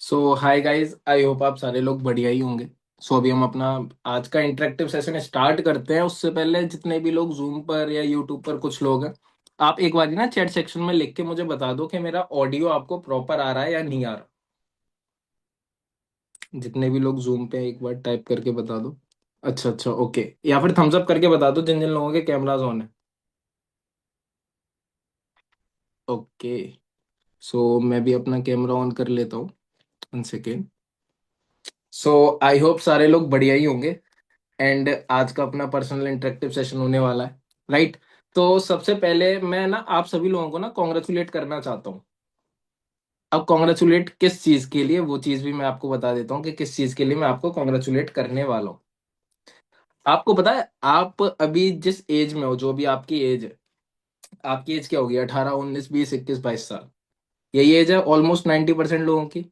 So hi guys, I hope आप सारे लोग बढ़िया ही होंगे। अभी हम अपना आज का इंटरेक्टिव सेशन स्टार्ट करते हैं। उससे पहले जितने भी लोग जूम पर या यूट्यूब पर कुछ लोग हैं, आप एक बार ना चैट सेक्शन में लिख के मुझे बता दो कि मेरा ऑडियो आपको प्रॉपर आ रहा है या नहीं आ रहा। जितने भी लोग जूम पे हैं, एक बार टाइप करके बता दो। अच्छा अच्छा, ओके। या फिर थम्स अप करके बता दो जिन जिन लोगों के कैमराज ऑन है। ओके। मैं भी अपना कैमरा ऑन कर लेता हूँ। 1 सेकेंड। आई होप सारे लोग बढ़िया ही होंगे। एंड आज का अपना पर्सनल इंटरेक्टिव सेशन होने वाला है, राइट। तो सबसे पहले मैं ना आप सभी लोगों को ना कॉन्ग्रेचुलेट करना चाहता हूँ। अब कॉन्ग्रेचुलेट किस चीज के लिए, वो चीज भी मैं आपको बता देता हूँ कि किस चीज के लिए मैं आपको कॉन्ग्रेचुलेट करने वाला हूँ। आपको पता है आप अभी जिस एज में हो, जो भी आपकी एज है। आपकी एज क्या होगी? 18, 19, 20, 21, 22 साल। यही एज है ऑलमोस्ट 90% लोगों की।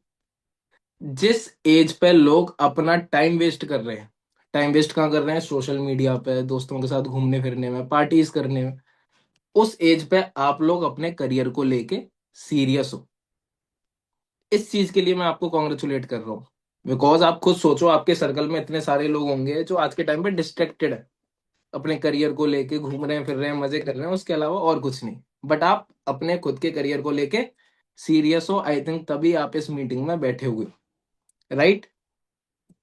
जिस एज पे लोग अपना टाइम वेस्ट कर रहे हैं। टाइम वेस्ट कहाँ कर रहे हैं? सोशल मीडिया पे, दोस्तों के साथ घूमने फिरने में, पार्टीज करने में। उस एज पे आप लोग अपने करियर को लेके सीरियस हो। इस चीज के लिए मैं आपको कॉन्ग्रेचुलेट कर रहा हूँ। बिकॉज आप खुद सोचो, आपके सर्कल में इतने सारे लोग होंगे जो आज के टाइम पे डिस्ट्रैक्टेड है। अपने करियर को लेके घूम रहे हैं, फिर रहे हैं, मजे कर रहे हैं, उसके अलावा और कुछ नहीं। बट आप अपने खुद के करियर को लेके सीरियस हो, आई थिंक तभी आप इस मीटिंग में बैठे हुए हो, राइट।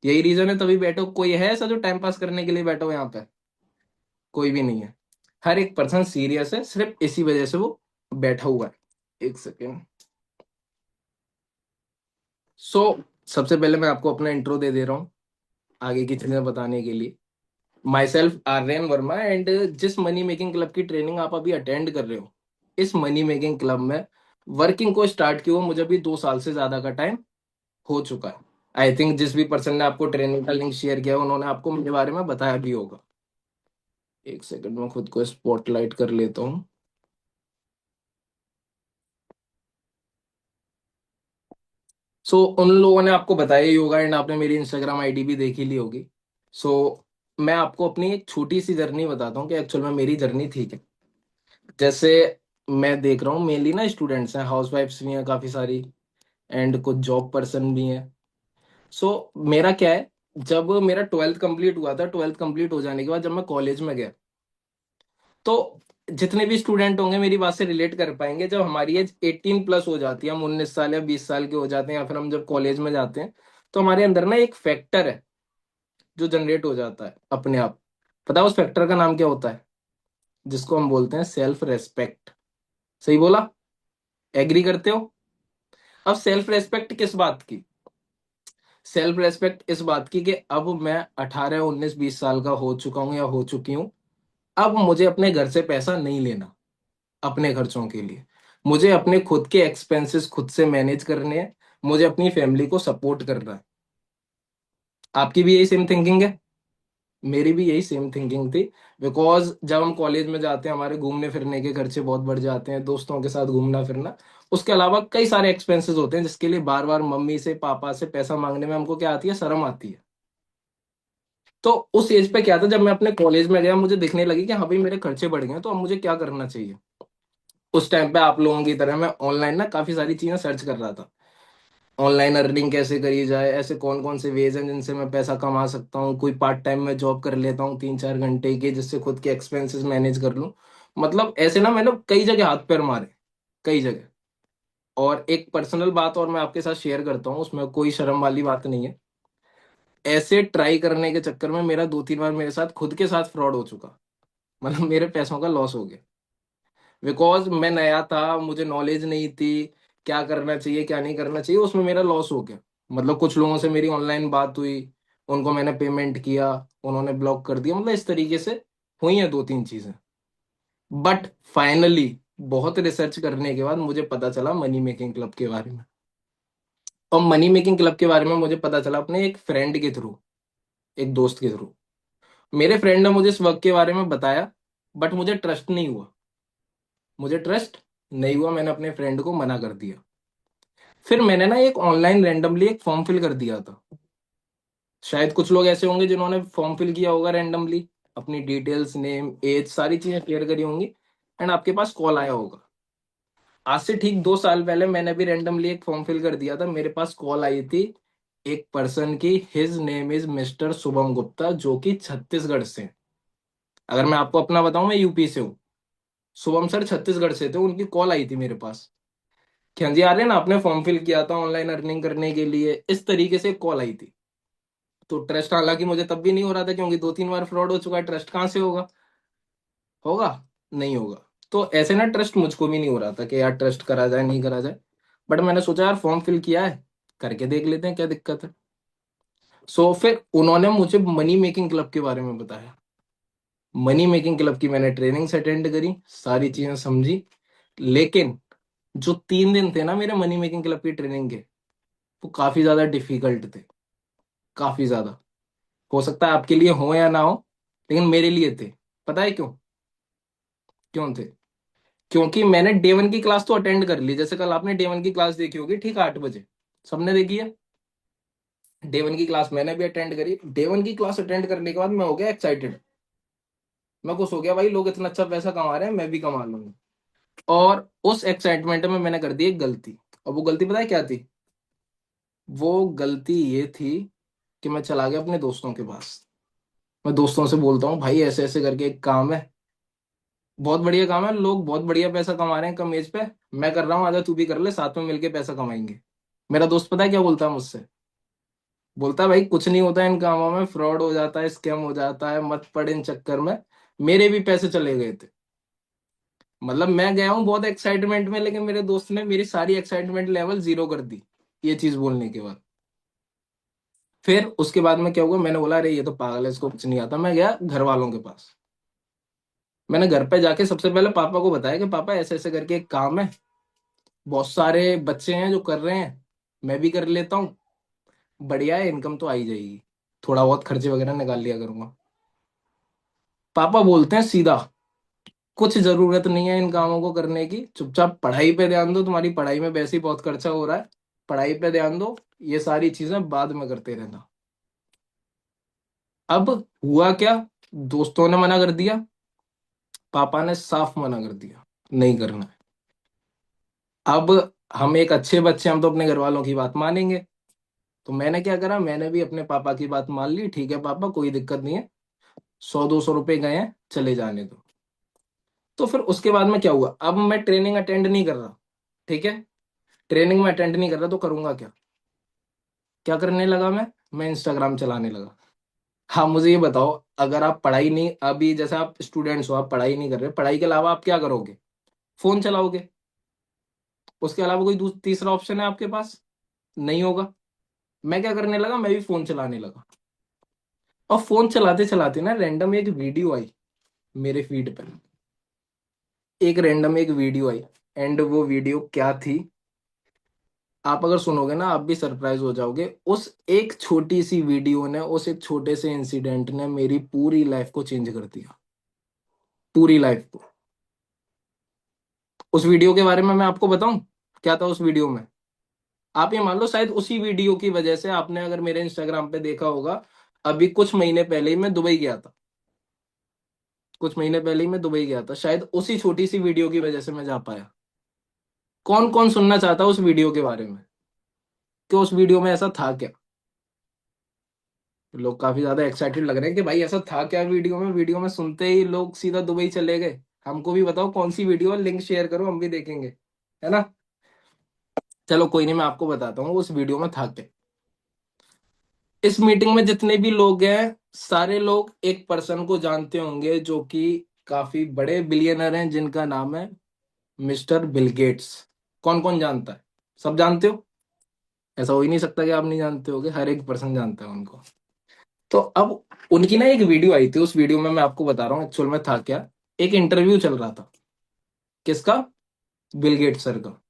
यही रीजन है तभी बैठो। कोई है ऐसा जो टाइम पास करने के लिए बैठो यहाँ पे? कोई भी नहीं है। हर एक पर्सन सीरियस है, सिर्फ इसी वजह से वो बैठा हुआ है। 1 सेकेंड। सो सबसे पहले मैं आपको अपना इंट्रो दे दे रहा हूँ आगे की चीजें बताने के लिए। Myself Aryan Verma, and जिस मनी मेकिंग क्लब की ट्रेनिंग आप अभी अटेंड कर रहे हो, इस मनी मेकिंग क्लब में वर्किंग को स्टार्ट किया हुआ मुझे भी 2 साल से ज्यादा का टाइम हो चुका है। आई थिंक जिस भी पर्सन ने आपको ट्रेनिंग का लिंक शेयर किया उन्होंने आपको मेरे बारे में बताया भी होगा। 1 सेकंड में खुद को स्पॉटलाइट कर लेता हूँ। उन लोगों ने आपको बताया ही होगा, एंड आपने मेरी इंस्टाग्राम आईडी भी देखी ली होगी। सो मैं आपको अपनी एक छोटी सी जर्नी बताता हूँ कि एक्चुअल में मेरी जर्नी थी क्या। जैसे मैं देख रहा हूँ मेनली ना स्टूडेंट्स हैं, हाउस वाइफ्स भी हैं काफी सारी, एंड कुछ जॉब पर्सन भी हैं। मेरा क्या है, जब मेरा 12th कंप्लीट हुआ था, 12th कंप्लीट हो जाने के बाद जब मैं कॉलेज में गया, तो जितने भी स्टूडेंट होंगे मेरी बात से रिलेट कर पाएंगे। जब हमारी एज 18+ हो जाती है, हम 19 साल या 20 साल के हो जाते हैं, या फिर हम जब कॉलेज में जाते हैं, तो हमारे अंदर ना एक फैक्टर है जो जनरेट हो जाता है अपने आप। पता है उस फैक्टर का नाम क्या होता है? जिसको हम बोलते हैं सेल्फ रेस्पेक्ट। सही बोला? एग्री करते हो? अब सेल्फ रेस्पेक्ट किस बात की? सेल्फ रेस्पेक्ट इस बात की कि अब मैं 18, 19, 20 साल का हो चुका हूं या हो चुकी हूं। अब मुझे अपने घर से पैसा नहीं लेना अपने खर्चों के लिए। मुझे अपने खुद के एक्सपेंसेस खुद से मैनेज करने हैं। मुझे अपनी फैमिली को सपोर्ट करना है। आपकी भी यही सेम थिंकिंग है? मेरी भी यही सेम थिंकिंग थी। बिकॉज जब हम कॉलेज में जाते हैं, हमारे घूमने फिरने के खर्चे बहुत बढ़ जाते हैं, दोस्तों के साथ घूमना फिरना। उसके अलावा कई सारे एक्सपेंसेस होते हैं जिसके लिए बार बार मम्मी से पापा से पैसा मांगने में हमको क्या आती है? शर्म आती है। तो उस एज पे क्या था, जब मैं अपने कॉलेज में गया, मुझे दिखने लगी कि हाँ भाई मेरे खर्चे बढ़ गए हैं, तो अब मुझे क्या करना चाहिए। उस टाइम पे आप लोगों की तरह मैं ऑनलाइन ना काफी सारी चीजें सर्च कर रहा था। ऑनलाइन अर्निंग कैसे करी जाए, ऐसे कौन कौन से वेज हैं जिनसे मैं पैसा कमा सकता हूँ, कोई पार्ट टाइम में जॉब कर लेता हूँ 3-4 घंटे की, जिससे खुद के एक्सपेंसेस मैनेज कर लूँ। मतलब ऐसे ना मैंने कई जगह हाथ पैर मारे, कई जगह। और एक पर्सनल बात और मैं आपके साथ शेयर करता हूँ, उसमें कोई शर्म वाली बात नहीं है। ऐसे ट्राई करने के चक्कर में मेरा 2-3 बार मेरे साथ खुद के साथ फ्रॉड हो चुका। मतलब मेरे पैसों का लॉस हो गया। बिकॉज मैं नया था, मुझे नॉलेज नहीं थी क्या करना चाहिए क्या नहीं करना चाहिए, उसमें मेरा लॉस हो गया। मतलब कुछ लोगों से मेरी ऑनलाइन बात हुई, उनको मैंने पेमेंट किया, उन्होंने ब्लॉक कर दिया। मतलब इस तरीके से हुई हैं 2-3 चीजें। बट फाइनली बहुत रिसर्च करने के बाद मुझे पता चला मनी मेकिंग क्लब के बारे में। और मनी मेकिंग क्लब के बारे में मुझे पता चला अपने एक फ्रेंड के थ्रू, एक दोस्त के थ्रू। मेरे फ्रेंड ने मुझे इस वर्क के बारे में बताया, बट मुझे ट्रस्ट नहीं हुआ। मुझे ट्रस्ट नहीं हुआ, मैंने अपने फ्रेंड को मना कर दिया। फिर मैंने ना एक ऑनलाइन रैंडमली एक फॉर्म फिल कर दिया था। शायद कुछ लोग ऐसे होंगे जिन्होंने फॉर्म फिल किया होगा रैंडमली, अपनी डिटेल्स, नेम, एज, सारी चीजें क्लियर करी होंगी, एंड आपके पास कॉल आया होगा। आज से ठीक 2 साल पहले मैंने भी रैंडमली एक फॉर्म फिल कर दिया था, मेरे पास कॉल आई थी एक पर्सन की, his name is mister Shubham Gupta, जो कि छत्तीसगढ़ से हैं। अगर मैं आपको अपना बताऊं, मैं यूपी से हूँ। शुभम सर छत्तीसगढ़ से थे, उनकी कॉल आई थी मेरे पास कि हाँ जी आ रहे हैं ना, आपने फॉर्म फिल किया था ऑनलाइन अर्निंग करने के लिए, इस तरीके से कॉल आई थी। तो ट्रस्ट हालांकि मुझे तब भी नहीं हो रहा था, क्योंकि 2-3 बार फ्रॉड हो चुका है, ट्रस्ट कहाँ से होगा? होगा? नहीं होगा। तो ऐसे ना ट्रस्ट मुझको भी नहीं हो रहा था कि यार ट्रस्ट करा जाए नहीं करा जाए। बट मैंने सोचा यार फॉर्म फिल किया है, करके देख लेते हैं क्या दिक्कत है। सो फिर उन्होंने मुझे मनी मेकिंग क्लब के बारे में बताया। मनी मेकिंग क्लब की मैंने ट्रेनिंग्स अटेंड करी, सारी चीजें समझी। लेकिन जो 3 दिन थे ना मेरे मनी मेकिंग क्लब की ट्रेनिंग के, वो काफी ज्यादा डिफिकल्ट थे, काफी ज्यादा। हो सकता है आपके लिए हो या ना हो, लेकिन मेरे लिए थे। पता है क्यों? क्यों थे? क्योंकि मैंने डे 1 की क्लास तो अटेंड कर ली, जैसे कल आपने डे 1 की क्लास देखी होगी, ठीक 8 बजे, सबने देखी है। डे 1 की क्लास मैंने भी अटेंड करी। डे 1 की क्लास अटेंड करने के बाद मैं हो गया एक्साइटेड। मैं खुश हो गया, भाई लोग इतना अच्छा पैसा कमा रहे हैं, मैं भी कमा लूंगा। और उस एक्साइटमेंट में मैंने कर दी एक गलती। और वो गलती पता है क्या थी? वो गलती ये थी कि मैं चला गया अपने दोस्तों के पास। मैं दोस्तों से बोलता हूँ, भाई ऐसे ऐसे करके एक काम है, बहुत बढ़िया काम है, लोग बहुत बढ़िया पैसा कमा रहे हैं कम एज पे, मैं कर रहा हूँ, आजा तू भी कर ले, साथ में मिलके पैसा कमाएंगे। मेरा दोस्त पता है क्या बोलता है मुझसे? बोलता है भाई कुछ नहीं होता है इन कामों में, फ्रॉड हो जाता है, स्कैम हो जाता है, मत पड़ इन चक्कर में। मेरे भी पैसे चले गए थे। मतलब मैं गया हूँ बहुत एक्साइटमेंट में, लेकिन मेरे दोस्त ने मेरी सारी एक्साइटमेंट लेवल जीरो कर दी ये चीज बोलने के बाद। फिर उसके बाद में क्या हुआ, मैंने बोला अरे ये तो पागल है, इसको कुछ नहीं आता। मैं गया घर वालों के पास। मैंने घर पे जाके सबसे पहले पापा को बताया कि पापा ऐसे ऐसे करके एक काम है, बहुत सारे बच्चे हैं जो कर रहे हैं, मैं भी कर लेता हूँ, बढ़िया है, इनकम तो आ ही जाएगी, थोड़ा बहुत खर्चे वगैरह निकाल लिया करूंगा। पापा बोलते हैं सीधा, कुछ जरूरत नहीं है इन कामों को करने की, चुपचाप पढ़ाई पे ध्यान दो, तुम्हारी पढ़ाई में वैसे ही बहुत खर्चा हो रहा है, पढ़ाई पे ध्यान दो, ये सारी चीजें बाद में करते रहना। अब हुआ क्या, दोस्तों ने मना कर दिया, पापा ने साफ मना कर दिया, नहीं करना है। अब हम एक अच्छे बच्चे, हम तो अपने घर वालों की बात मानेंगे। तो मैंने क्या करा, मैंने भी अपने पापा की बात मान ली, ठीक है पापा कोई दिक्कत नहीं है, 100-200 रुपए गए हैं, चले जाने दो। तो फिर उसके बाद में क्या हुआ, अब मैं ट्रेनिंग अटेंड नहीं कर रहा, ठीक है, ट्रेनिंग में अटेंड नहीं कर रहा, तो करूंगा क्या? क्या करने लगा मैं इंस्टाग्राम चलाने लगा। हाँ मुझे ये बताओ, अगर आप पढ़ाई नहीं, अभी जैसे आप स्टूडेंट्स हो, आप पढ़ाई नहीं कर रहे, पढ़ाई के अलावा आप क्या करोगे? फोन चलाओगे। उसके अलावा कोई तीसरा ऑप्शन है आपके पास? नहीं होगा। मैं क्या करने लगा, मैं भी फोन चलाने लगा। और फोन चलाते चलाते ना रैंडम एक वीडियो आई मेरे फीड पे, एक वीडियो आई। एंड वो वीडियो क्या थी, आप अगर सुनोगे ना आप भी सरप्राइज हो जाओगे। उस एक छोटी सी वीडियो ने, उस एक छोटे से इंसिडेंट ने मेरी पूरी लाइफ को चेंज कर दिया, पूरी लाइफ को। उस वीडियो के बारे में मैं आपको बताऊं क्या था उस वीडियो में? आप ये मान लो शायद उसी वीडियो की वजह से, आपने अगर मेरे इंस्टाग्राम पे देखा होगा, अभी कुछ महीने पहले ही मैं दुबई गया था, कुछ महीने पहले ही मैं दुबई गया था, शायद उसी छोटी सी वीडियो की वजह से मैं जा पाया। कौन कौन सुनना चाहता है उस वीडियो के बारे में, कि उस वीडियो में ऐसा था क्या? लोग काफी ज्यादा एक्साइटेड लग रहे हैं कि भाई ऐसा था क्या वीडियो में, वीडियो में सुनते ही लोग सीधा दुबई चले गए। हमको भी बताओ कौन सी वीडियो है, लिंक शेयर करो, हम भी देखेंगे, है ना? चलो कोई नहीं, मैं आपको बताता हूँ उस वीडियो में था क्या। इस मीटिंग में जितने भी लोग हैं, सारे लोग एक पर्सन को जानते होंगे, जो कि काफी बड़े बिलियनर हैं, जिनका नाम है मिस्टर बिल गेट्स। कौन कौन जानता है? सब जानते हो? ऐसा हो ही नहीं सकता कि आप नहीं जानते होगे, हर एक पर्सन जानता है उनको। तो अब उनकी ना एक वीडियो आई थी, उस वीडियो में मैं आपको बता रहा हूँ एक्चुअल में था क्या। एक इंटरव्यू चल रहा था, किसका? बिल गेट्स सर का।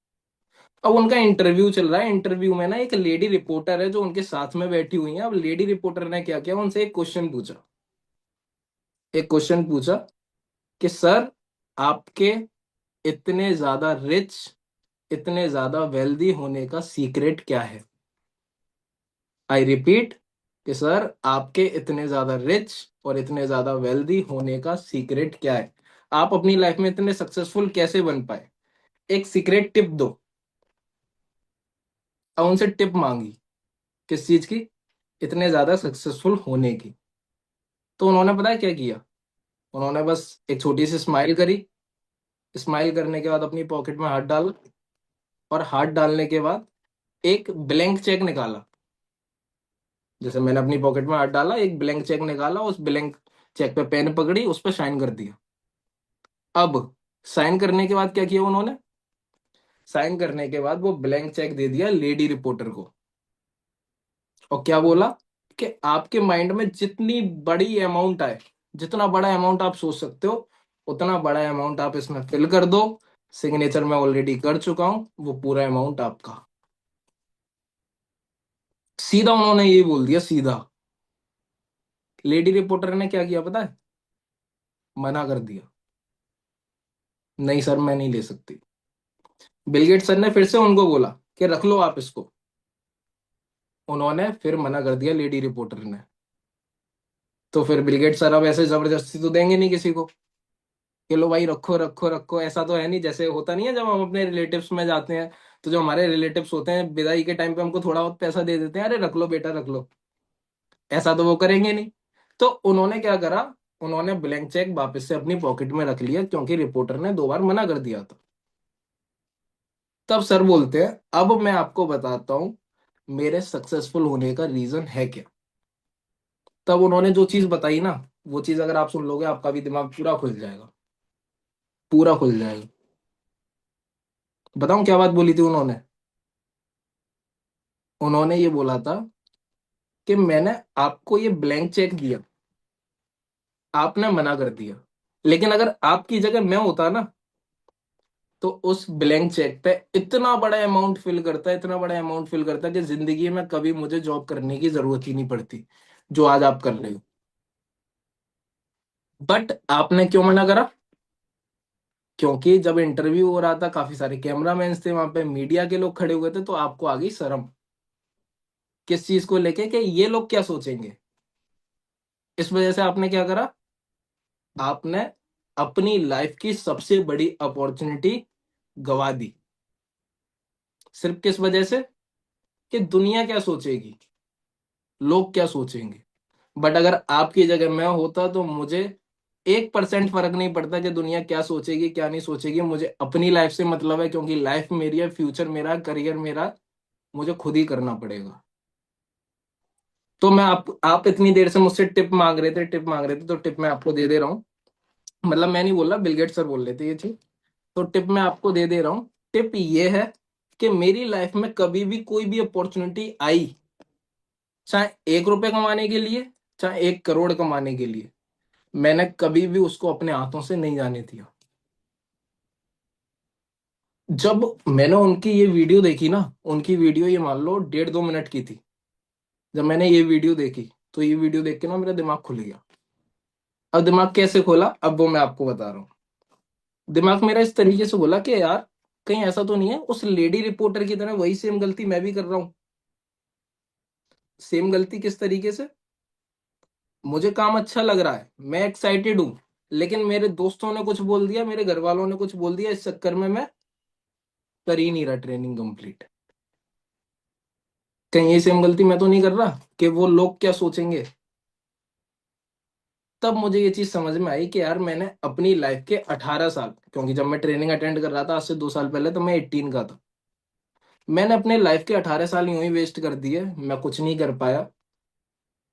अब उनका इंटरव्यू चल रहा है, इंटरव्यू में ना एक लेडी रिपोर्टर है जो उनके साथ में बैठी हुई है। अब लेडी रिपोर्टर ने क्या किया, उनसे एक क्वेश्चन पूछा, एक क्वेश्चन पूछा कि सर आपके इतने ज्यादा रिच, इतने ज्यादा वेल्दी होने का सीक्रेट क्या है? आई रिपीट, कि सर आपके इतने ज्यादा रिच और इतने ज्यादा वेल्दी होने का सीक्रेट क्या है? आप अपनी लाइफ में इतने सक्सेसफुल कैसे बन पाए? एक सीक्रेट टिप दो। अब उनसे टिप मांगी, किस चीज की? इतने ज्यादा सक्सेसफुल होने की। तो उन्होंने पता है क्या किया? उन्होंने बस एक छोटी सी स्माइल करी। स्माइल करने के बाद अपनी पॉकेट में हाथ डाला, और हाथ डालने के बाद एक ब्लैंक चेक निकाला। जैसे मैंने अपनी पॉकेट में हाथ डाला, एक ब्लैंक चेक निकाला, उस ब्लैंक चेक पे पेन पकड़ी, उस पर साइन कर दिया। अब साइन करने के बाद क्या किया उन्होंने? साइन करने के बाद वो ब्लैंक चेक दे दिया लेडी रिपोर्टर को। और क्या बोला? कि आपके माइंड में जितनी बड़ी अमाउंट आए, जितना बड़ा अमाउंट आप सोच सकते हो, उतना बड़ा अमाउंट आप इसमें फिल कर दो। सिग्नेचर मैं ऑलरेडी कर चुका हूं, वो पूरा अमाउंट आपका। सीधा उन्होंने ये बोल दिया, सीधा। लेडी रिपोर्टर ने क्या किया पता है? मना कर दिया। नहीं सर, मैं नहीं ले सकती। बिल गेट्स सर ने फिर से उनको बोला कि रख लो आप इसको। उन्होंने फिर मना कर दिया लेडी रिपोर्टर ने। तो फिर बिल गेट्स सर अब ऐसे जबरदस्ती तो देंगे नहीं किसी को कि लो भाई रखो रखो रखो। ऐसा तो है नहीं, जैसे होता नहीं है जब हम अपने रिलेटिव्स में जाते हैं, तो जो हमारे रिलेटिव्स होते हैं विदाई के टाइम पे हमको थोड़ा बहुत पैसा दे देते हैं, अरे रख लो बेटा रख लो। ऐसा तो वो करेंगे नहीं। तो उन्होंने क्या करा? उन्होंने ब्लैंक चेक वापस से अपनी पॉकेट में रख लिया, क्योंकि रिपोर्टर ने 2 बार मना कर दिया था। तब सर बोलते हैं, अब मैं आपको बताता हूं मेरे सक्सेसफुल होने का रीजन है क्या। तब उन्होंने जो चीज बताई ना, वो चीज अगर आप सुन लोगे, आपका भी दिमाग पूरा खुल जाएगा। पूरा खुल जाएगा। बताऊं क्या बात बोली थी उन्होंने? उन्होंने ये बोला था कि मैंने आपको ये ब्लैंक चेक दिया, आपने मना कर दिया, लेकिन अगर आपकी जगह मैं होता ना, तो उस ब्लैंक चेक पे इतना बड़ा अमाउंट फिल करता, इतना बड़ा अमाउंट फिल करता कि जिंदगी में कभी मुझे जॉब करने की जरूरत ही नहीं पड़ती, जो आज आप कर रहे हो। बट आपने क्यों मना करा? क्योंकि जब इंटरव्यू हो रहा था, काफी सारे कैमरामैन थे वहां पे, मीडिया के लोग खड़े हुए थे, तो आपको आ गई शर्म। किस चीज को लेके? कि ये लोग क्या सोचेंगे। इस वजह से आपने क्या करा? आपने अपनी लाइफ की सबसे बड़ी अपॉर्चुनिटी गवा दी। सिर्फ किस वजह से? कि दुनिया क्या सोचेगी, लोग क्या सोचेंगे। बट अगर आपकी जगह मैं होता, तो मुझे 1% फर्क नहीं पड़ता कि दुनिया क्या सोचेगी क्या नहीं सोचेगी। मुझे अपनी लाइफ से मतलब है, क्योंकि लाइफ मेरी है, फ्यूचर मेरा, करियर मेरा, मुझे खुद ही करना पड़ेगा। तो मैं आप इतनी देर से मुझसे टिप मांग रहे थे, टिप मांग रहे थे, तो टिप मैं आपको दे दे रहा हूँ। मतलब मैं नहीं बोल रहा, बिल गेट्स सर बोल रहे थे ये चीज। तो टिप मैं आपको दे दे रहा हूँ। टिप ये है कि मेरी लाइफ में कभी भी कोई भी अपॉर्चुनिटी आई, चाहे 1 रुपए कमाने के लिए, चाहे 1 करोड़ कमाने के लिए, मैंने कभी भी उसको अपने हाथों से नहीं जाने दिया। जब मैंने उनकी ये वीडियो देखी ना, उनकी वीडियो ये मान लो 1.5-2 मिनट की थी। जब मैंने ये वीडियो देखी, तो ये वीडियो देख के ना मेरा दिमाग खुल गया। अब दिमाग कैसे खोला, अब वो मैं आपको बता रहा हूँ। दिमाग मेरा इस तरीके से बोला कि यार, कहीं ऐसा तो नहीं है उस लेडी रिपोर्टर की तरह वही सेम गलती मैं भी कर रहा हूँ। सेम गलती किस तरीके से? मुझे काम अच्छा लग रहा है, मैं एक्साइटेड हूँ, लेकिन मेरे दोस्तों ने कुछ बोल दिया, मेरे घर वालों ने कुछ बोल दिया, इस चक्कर में मैं कर ही नहीं रहा ट्रेनिंग कंप्लीट। कहीं ये सेम गलती मैं तो नहीं कर रहा कि वो लोग क्या सोचेंगे। तब मुझे ये चीज समझ में आई कि यार, मैंने अपनी लाइफ के 18 साल, क्योंकि जब मैं ट्रेनिंग अटेंड कर रहा था आज से 2 साल पहले, तो मैं 18 का था। मैंने अपने लाइफ के 18 साल यूं ही वेस्ट कर दिए, मैं कुछ नहीं कर पाया।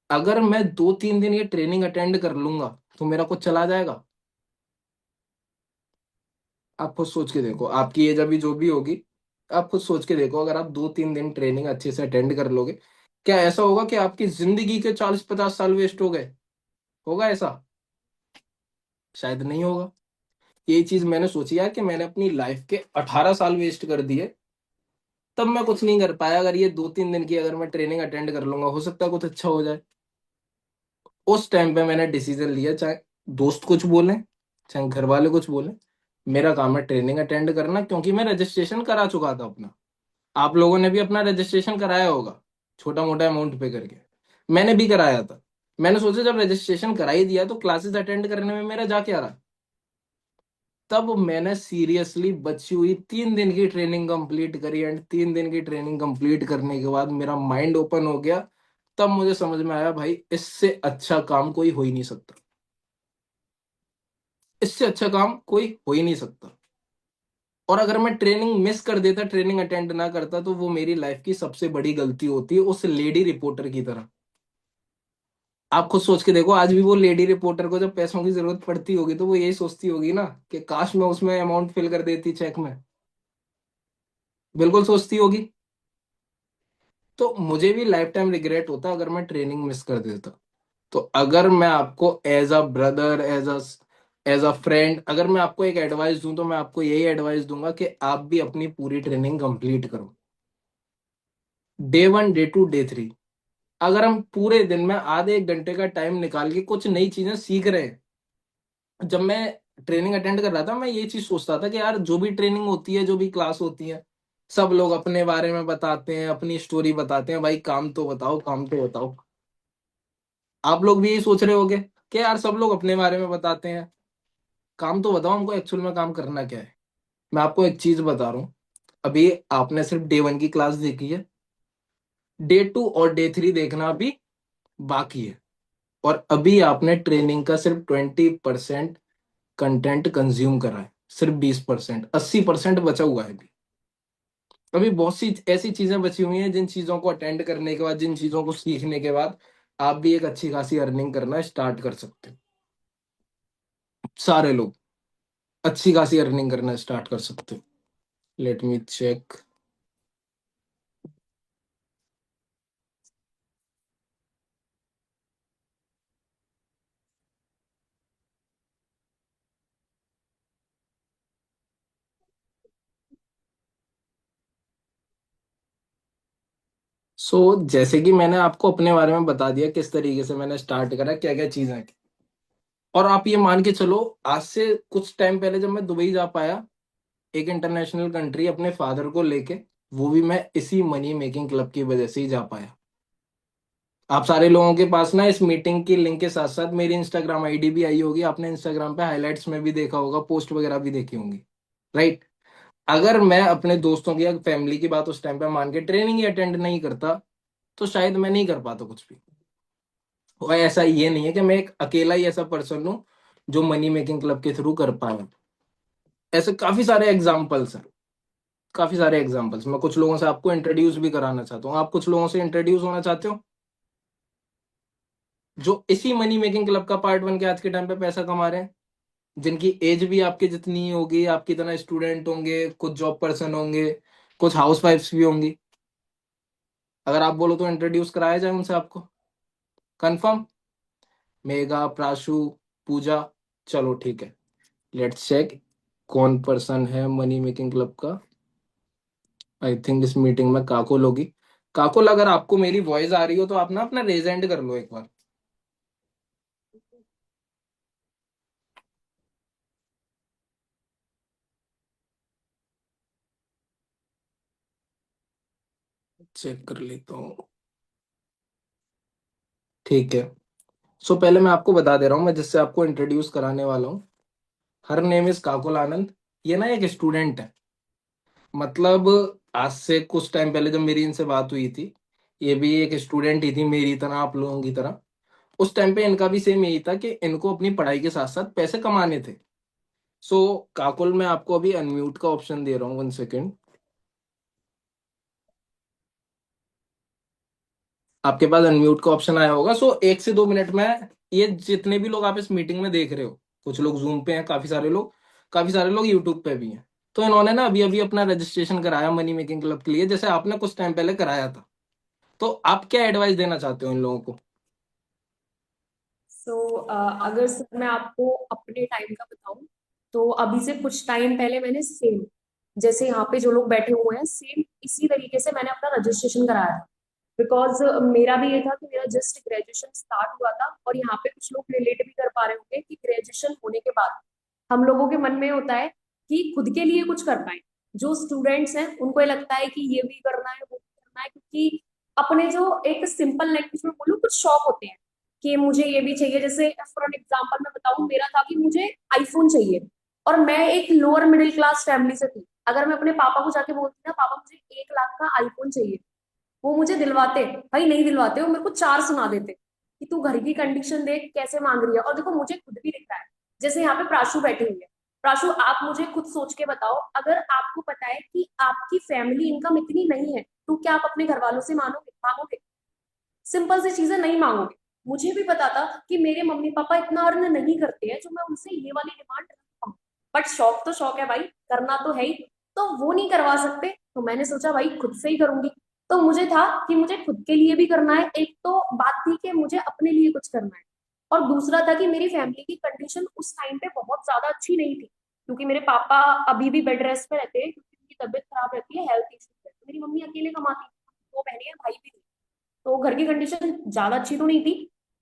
अगर मैं 2-3 दिन ये ट्रेनिंग अटेंड कर लूंगा, तो मेरा कुछ चला जाएगा। आप खुद सोच के देखो, आपकी एज अभी जो भी होगी, आप खुद सोच के देखो, अगर आप 2-3 दिन ट्रेनिंग अच्छे से अटेंड कर लोगे, क्या ऐसा होगा कि आपकी जिंदगी के 40-50 साल वेस्ट हो गए? होगा ऐसा? शायद नहीं होगा। ये चीज मैंने सोची है कि मैंने अपनी लाइफ के 18 साल वेस्ट कर दिए, तब मैं कुछ नहीं कर पाया। अगर ये 2-3 दिन की अगर मैं ट्रेनिंग अटेंड कर लूंगा, हो सकता है कुछ अच्छा हो जाए। उस टाइम पे मैंने डिसीजन लिया, चाहे दोस्त कुछ बोले, चाहे घर वाले कुछ बोले, मेरा काम है ट्रेनिंग अटेंड करना, क्योंकि मैं रजिस्ट्रेशन करा चुका था अपना। आप लोगों ने भी अपना रजिस्ट्रेशन कराया होगा, छोटा मोटा अमाउंट पे करके। मैंने भी कराया था। मैंने सोचा जब रजिस्ट्रेशन करा ही दिया, तो क्लासेस अटेंड करने में मेरा जा क्या रहा। तब मैंने सीरियसली बची हुई 3 दिन की ट्रेनिंग कंप्लीट करी, एंड 3 दिन की ट्रेनिंग कंप्लीट करने के बाद मेरा माइंड ओपन हो गया। तब मुझे समझ में आया भाई इससे अच्छा काम कोई हो ही नहीं सकता, इससे अच्छा काम कोई हो ही नहीं सकता। और अगर मैं ट्रेनिंग मिस कर देता, ट्रेनिंग अटेंड ना करता, तो वो मेरी लाइफ की सबसे बड़ी गलती होती है, उस लेडी रिपोर्टर की तरह। आप खुद सोच के देखो, आज भी वो लेडी रिपोर्टर को जब पैसों की जरूरत पड़ती होगी तो वो यही सोचती होगी ना कि काश मैं उसमें अमाउंट फिल कर देती चेक में। बिल्कुल सोचती होगी। तो मुझे भी लाइफ टाइम रिग्रेट होता अगर मैं ट्रेनिंग मिस कर देता। तो अगर मैं आपको as a brother, as a friend, अगर मैं आपको एक एडवाइस दूं तो मैं आपको यही एडवाइस दूंगा कि आप भी अपनी पूरी ट्रेनिंग कंप्लीट करो, डे 1 डे 2 डे 3। अगर हम पूरे दिन में आधे 1 घंटे का टाइम निकाल के कुछ नई चीजें सीख रहे हैं। जब मैं ट्रेनिंग अटेंड कर रहा था मैं ये चीज सोचता था कि यार जो भी ट्रेनिंग होती है, जो भी क्लास होती है, सब लोग अपने बारे में बताते हैं, अपनी स्टोरी बताते हैं, भाई काम तो बताओ, काम तो बताओ। आप लोग भी यही सोच रहे होगे कि यार सब लोग अपने बारे में बताते हैं, काम तो बताओ हमको एक्चुअल में काम करना क्या है। मैं आपको एक चीज बता रहा हूँ। अभी आपने सिर्फ डे 1 की क्लास देखी है, डे 2 और डे 3 देखना भी बाकी है। और अभी आपने ट्रेनिंग का सिर्फ 20% कंटेंट कंज्यूम करा है, सिर्फ 20%, 80% बचा हुआ है अभी। अभी बहुत सी ऐसी चीजें बची हुई हैं जिन चीजों को अटेंड करने के बाद, जिन चीजों को सीखने के बाद आप भी एक अच्छी खासी अर्निंग करना स्टार्ट कर सकते हो। सारे लोग अच्छी खासी अर्निंग करना स्टार्ट कर सकते हो। Let me check. जैसे कि मैंने आपको अपने बारे में बता दिया किस तरीके से मैंने स्टार्ट करा, क्या क्या चीजें की। और आप ये मान के चलो, आज से कुछ टाइम पहले जब मैं दुबई जा पाया, एक इंटरनेशनल कंट्री, अपने फादर को लेके, वो भी मैं इसी मनी मेकिंग क्लब की वजह से ही जा पाया। आप सारे लोगों के पास ना इस मीटिंग की लिंक के साथ साथ मेरी इंस्टाग्राम आईडी भी आई होगी, आपने इंस्टाग्राम पे हाइलाइट्स में भी देखा होगा, पोस्ट वगैरह भी देखी होंगी, राइट। अगर मैं अपने दोस्तों की या फैमिली की बात उस टाइम पे मान के ट्रेनिंग ही अटेंड नहीं करता, तो शायद मैं नहीं कर पाता कुछ भी। और ऐसा ये नहीं है कि मैं एक अकेला ही ऐसा पर्सन हूँ जो मनी मेकिंग क्लब के थ्रू कर पाया। ऐसे काफी सारे एग्जाम्पल्स हैं, काफी सारे एग्जाम्पल्स। मैं कुछ लोगों से आपको इंट्रोड्यूस भी कराना चाहता हूँ, आप कुछ लोगों से इंट्रोड्यूस होना चाहते हो जो इसी मनी मेकिंग क्लब का पार्ट बन के आज के टाइम पे पैसा कमा रहे हैं, जिनकी एज भी आपकी जितनी ही होगी, आपकी तरह स्टूडेंट होंगे, कुछ जॉब पर्सन होंगे, कुछ हाउस वाइफ्स भी होंगी। अगर आप बोलो तो इंट्रोड्यूस कराया जाए उनसे आपको, कंफर्म? मेगा, प्राशु, पूजा, चलो ठीक है। लेट्स चेक कौन पर्सन है मनी मेकिंग क्लब का। आई थिंक इस मीटिंग में काकुल होगी। काकुल, अगर आपको मेरी वॉइस आ रही हो तो आप ना अपना रेज एंड कर लो एक बार। चेक कर लेता हूँ। ठीक है। पहले मैं आपको बता दे रहा हूँ, मैं जिससे आपको इंट्रोड्यूस कराने वाला हूँ, हर नेम इज काकुल आनंद। ये ना एक स्टूडेंट है। मतलब आज से कुछ टाइम पहले जब मेरी इनसे बात हुई थी, ये भी एक स्टूडेंट ही थी मेरी तरह, आप लोगों की तरह। उस टाइम पे इनका भी सेम यही था कि इनको अपनी पढ़ाई के साथ साथ पैसे कमाने थे। काकुल, मैं आपको अभी अनम्यूट का ऑप्शन दे रहा हूँ, 1 सेकेंड। आपके पास अनम्यूट का ऑप्शन आया होगा, 1 से 2 मिनट में ये जितने भी लोग आप इस मीटिंग में देख रहे हो, कुछ लोग जूम पे हैं, काफी सारे लोग यूट्यूब पे भी हैं। तो इन्होंने ना अभी अभी अपना रजिस्ट्रेशन कराया मनी मेकिंग क्लब के लिए, जैसे आपने कुछ टाइम पहले कराया था। तो आप क्या एडवाइस देना चाहते हो इन लोगों को? सो अगर सर मैं आपको अपने टाइम का बताऊं, तो अभी से कुछ टाइम पहले मैंने सेम, जैसे यहाँ पे जो लोग बैठे हुए हैं, सेम इसी तरीके से मैंने अपना रजिस्ट्रेशन कराया था। बिकॉज मेरा भी ये था कि मेरा जस्ट ग्रेजुएशन स्टार्ट हुआ था, और यहाँ पे कुछ लोग रिलेट भी कर पा रहे होंगे कि ग्रेजुएशन होने के बाद हम लोगों के मन में होता है कि खुद के लिए कुछ कर पाए। जो स्टूडेंट्स हैं उनको ये लगता है कि ये भी करना है, वो भी करना है, क्योंकि अपने जो एक सिंपल लैंग्वेज में बोलूँ, कुछ शौक होते हैं कि मुझे ये भी चाहिए। जैसे फॉर एन एग्जाम्पल मैं बताऊं, मेरा था कि मुझे आईफोन चाहिए। और मैं एक लोअर मिडिल क्लास फैमिली से थी। अगर मैं अपने पापा को जाके बोलती ना पापा मुझे 1 लाख का आईफोन चाहिए, वो मुझे दिलवाते? भाई नहीं दिलवाते, वो मेरे को चार सुना देते कि तू घर की कंडीशन देख कैसे मांग रही है। और देखो मुझे खुद भी दिख रहा है, जैसे यहाँ पे प्राशु बैठी हुई है। प्राशु, आप मुझे खुद सोच के बताओ, अगर आपको पता है कि आपकी फैमिली इनकम इतनी नहीं है, तो क्या आप अपने घर वालों से मानोगे मांगोगे? सिंपल सी चीजें नहीं मांगोगे। मुझे भी पता था कि मेरे मम्मी पापा इतना अर्न नहीं करते हैं जो मैं उनसे ये वाली डिमांड रख पाऊं। बट शौक तो शौक है भाई, करना तो है ही। तो वो नहीं करवा सकते, तो मैंने सोचा भाई खुद से ही करूंगी। तो मुझे था कि मुझे खुद के लिए भी करना है, एक तो बात थी कि मुझे अपने लिए कुछ करना है, और दूसरा था कि मेरी फैमिली की कंडीशन उस टाइम पे बहुत ज्यादा अच्छी नहीं थी, क्योंकि मेरे पापा अभी भी बेड रेस्ट पे रहते हैं क्योंकि उनकी तबीयत खराब रहती है, हेल्थ इश्यूज है। मेरी मम्मी अकेले कमाती है, दो बहनें हैं, भाई भी नहीं। तो घर की कंडीशन ज्यादा अच्छी तो नहीं थी।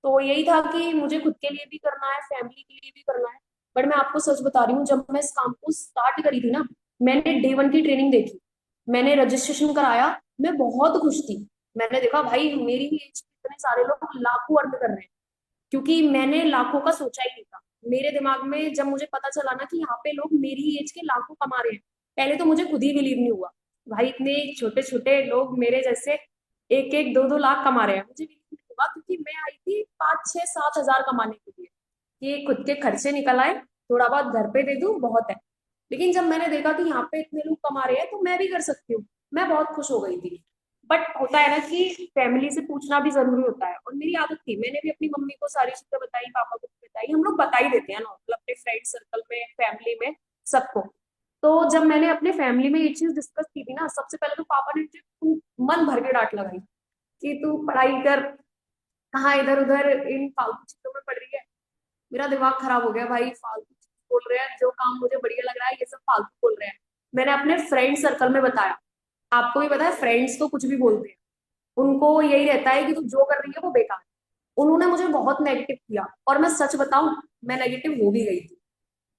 तो यही था कि मुझे खुद के लिए भी करना है, फैमिली के लिए भी करना है। बट मैं आपको सच बता रही हूँ, जब मैं इस काम को स्टार्ट करी थी ना, मैंने डे 1 की ट्रेनिंग देखी, मैंने रजिस्ट्रेशन कराया, मैं बहुत खुश थी। मैंने देखा भाई मेरी ही एज के इतने सारे लोग लाखों अर्न कर रहे हैं, क्योंकि मैंने लाखों का सोचा ही नहीं था। मेरे दिमाग में जब मुझे पता चला ना कि यहाँ पे लोग मेरी एज के लाखों कमा रहे हैं, पहले तो मुझे खुद ही बिलीव नहीं हुआ। भाई इतने छोटे छोटे लोग मेरे जैसे 1-1 2-2 लाख कमा रहे हैं, मुझे बिलीव नहीं हुआ, क्योंकि मैं आई थी 5-6-7 हजार कमाने के लिए कि खुद के खर्चे निकल आए, थोड़ा बहुत घर पे दे दूं बहुत है। लेकिन जब मैंने देखा कि यहाँ पे इतने लोग कमा रहे हैं तो मैं भी कर सकती हूँ, मैं बहुत खुश हो गई थी। बट होता है ना कि फैमिली से पूछना भी जरूरी होता है, और मेरी आदत थी, मैंने भी अपनी मम्मी को सारी चीजें बताई, पापा को भी बताई, हम लोग बता ही देते हैं नॉर्मल अपने फ्रेंड सर्कल में, फैमिली में, सबको। तो जब मैंने अपने फैमिली में ये चीज डिस्कस की थी ना, सबसे पहले तो पापा ने मुझे खूब मन भर के डांट लगाई कि तू पढ़ाई कर, कहाँ इधर उधर इन फालतू चीजों में पड़ रही है। मेरा दिमाग खराब हो गया भाई, फालतू चीज बोल रहे हैं, जो काम मुझे बढ़िया लग रहा है ये सब फालतू बोल रहे हैं। मैंने अपने फ्रेंड सर्कल में बताया। आपको भी पता है फ्रेंड्स तो कुछ भी बोलते हैं, उनको यही रहता है कि तू जो कर रही है वो बेकार है। उन्होंने मुझे बहुत नेगेटिव किया, और मैं सच बताऊं, मैं नेगेटिव हो भी गई थी।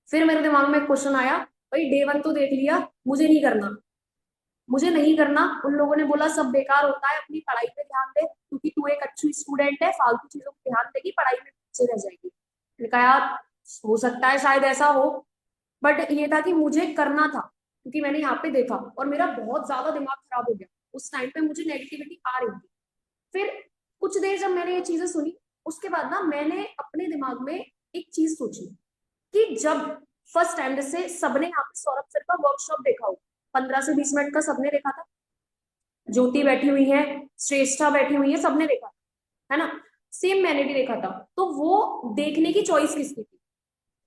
फिर मेरे दिमाग में क्वेश्चन आया, भाई डे 1 तो देख लिया, मुझे नहीं करना, मुझे नहीं करना। उन लोगों ने बोला सब बेकार होता है, अपनी पढ़ाई पे ध्यान दे, क्योंकि तू एक अच्छी स्टूडेंट है, फालतू चीजों पे ध्यान देगी पढ़ाई में पीछे रह जाएगी। मैंने कहा यार हो सकता है शायद ऐसा हो, बट ये था कि मुझे करना था, क्योंकि मैंने यहाँ पे देखा और मेरा बहुत ज्यादा दिमाग खराब हो गया। उस टाइम पे मुझे नेगेटिविटी आ रही थी। फिर कुछ देर जब मैंने ये चीजें सुनी, उसके बाद ना मैंने अपने दिमाग में एक चीज सोची कि जब फर्स्ट टाइम, जैसे सबने यहाँ पे सौरभ सर का वर्कशॉप देखा हो, 15 से 20 मिनट का सबने देखा था, ज्योति बैठी हुई है, श्रेष्ठा बैठी हुई है, सबने देखा है ना? सेम मैंने भी देखा था। तो वो देखने की चॉइस किसकी थी?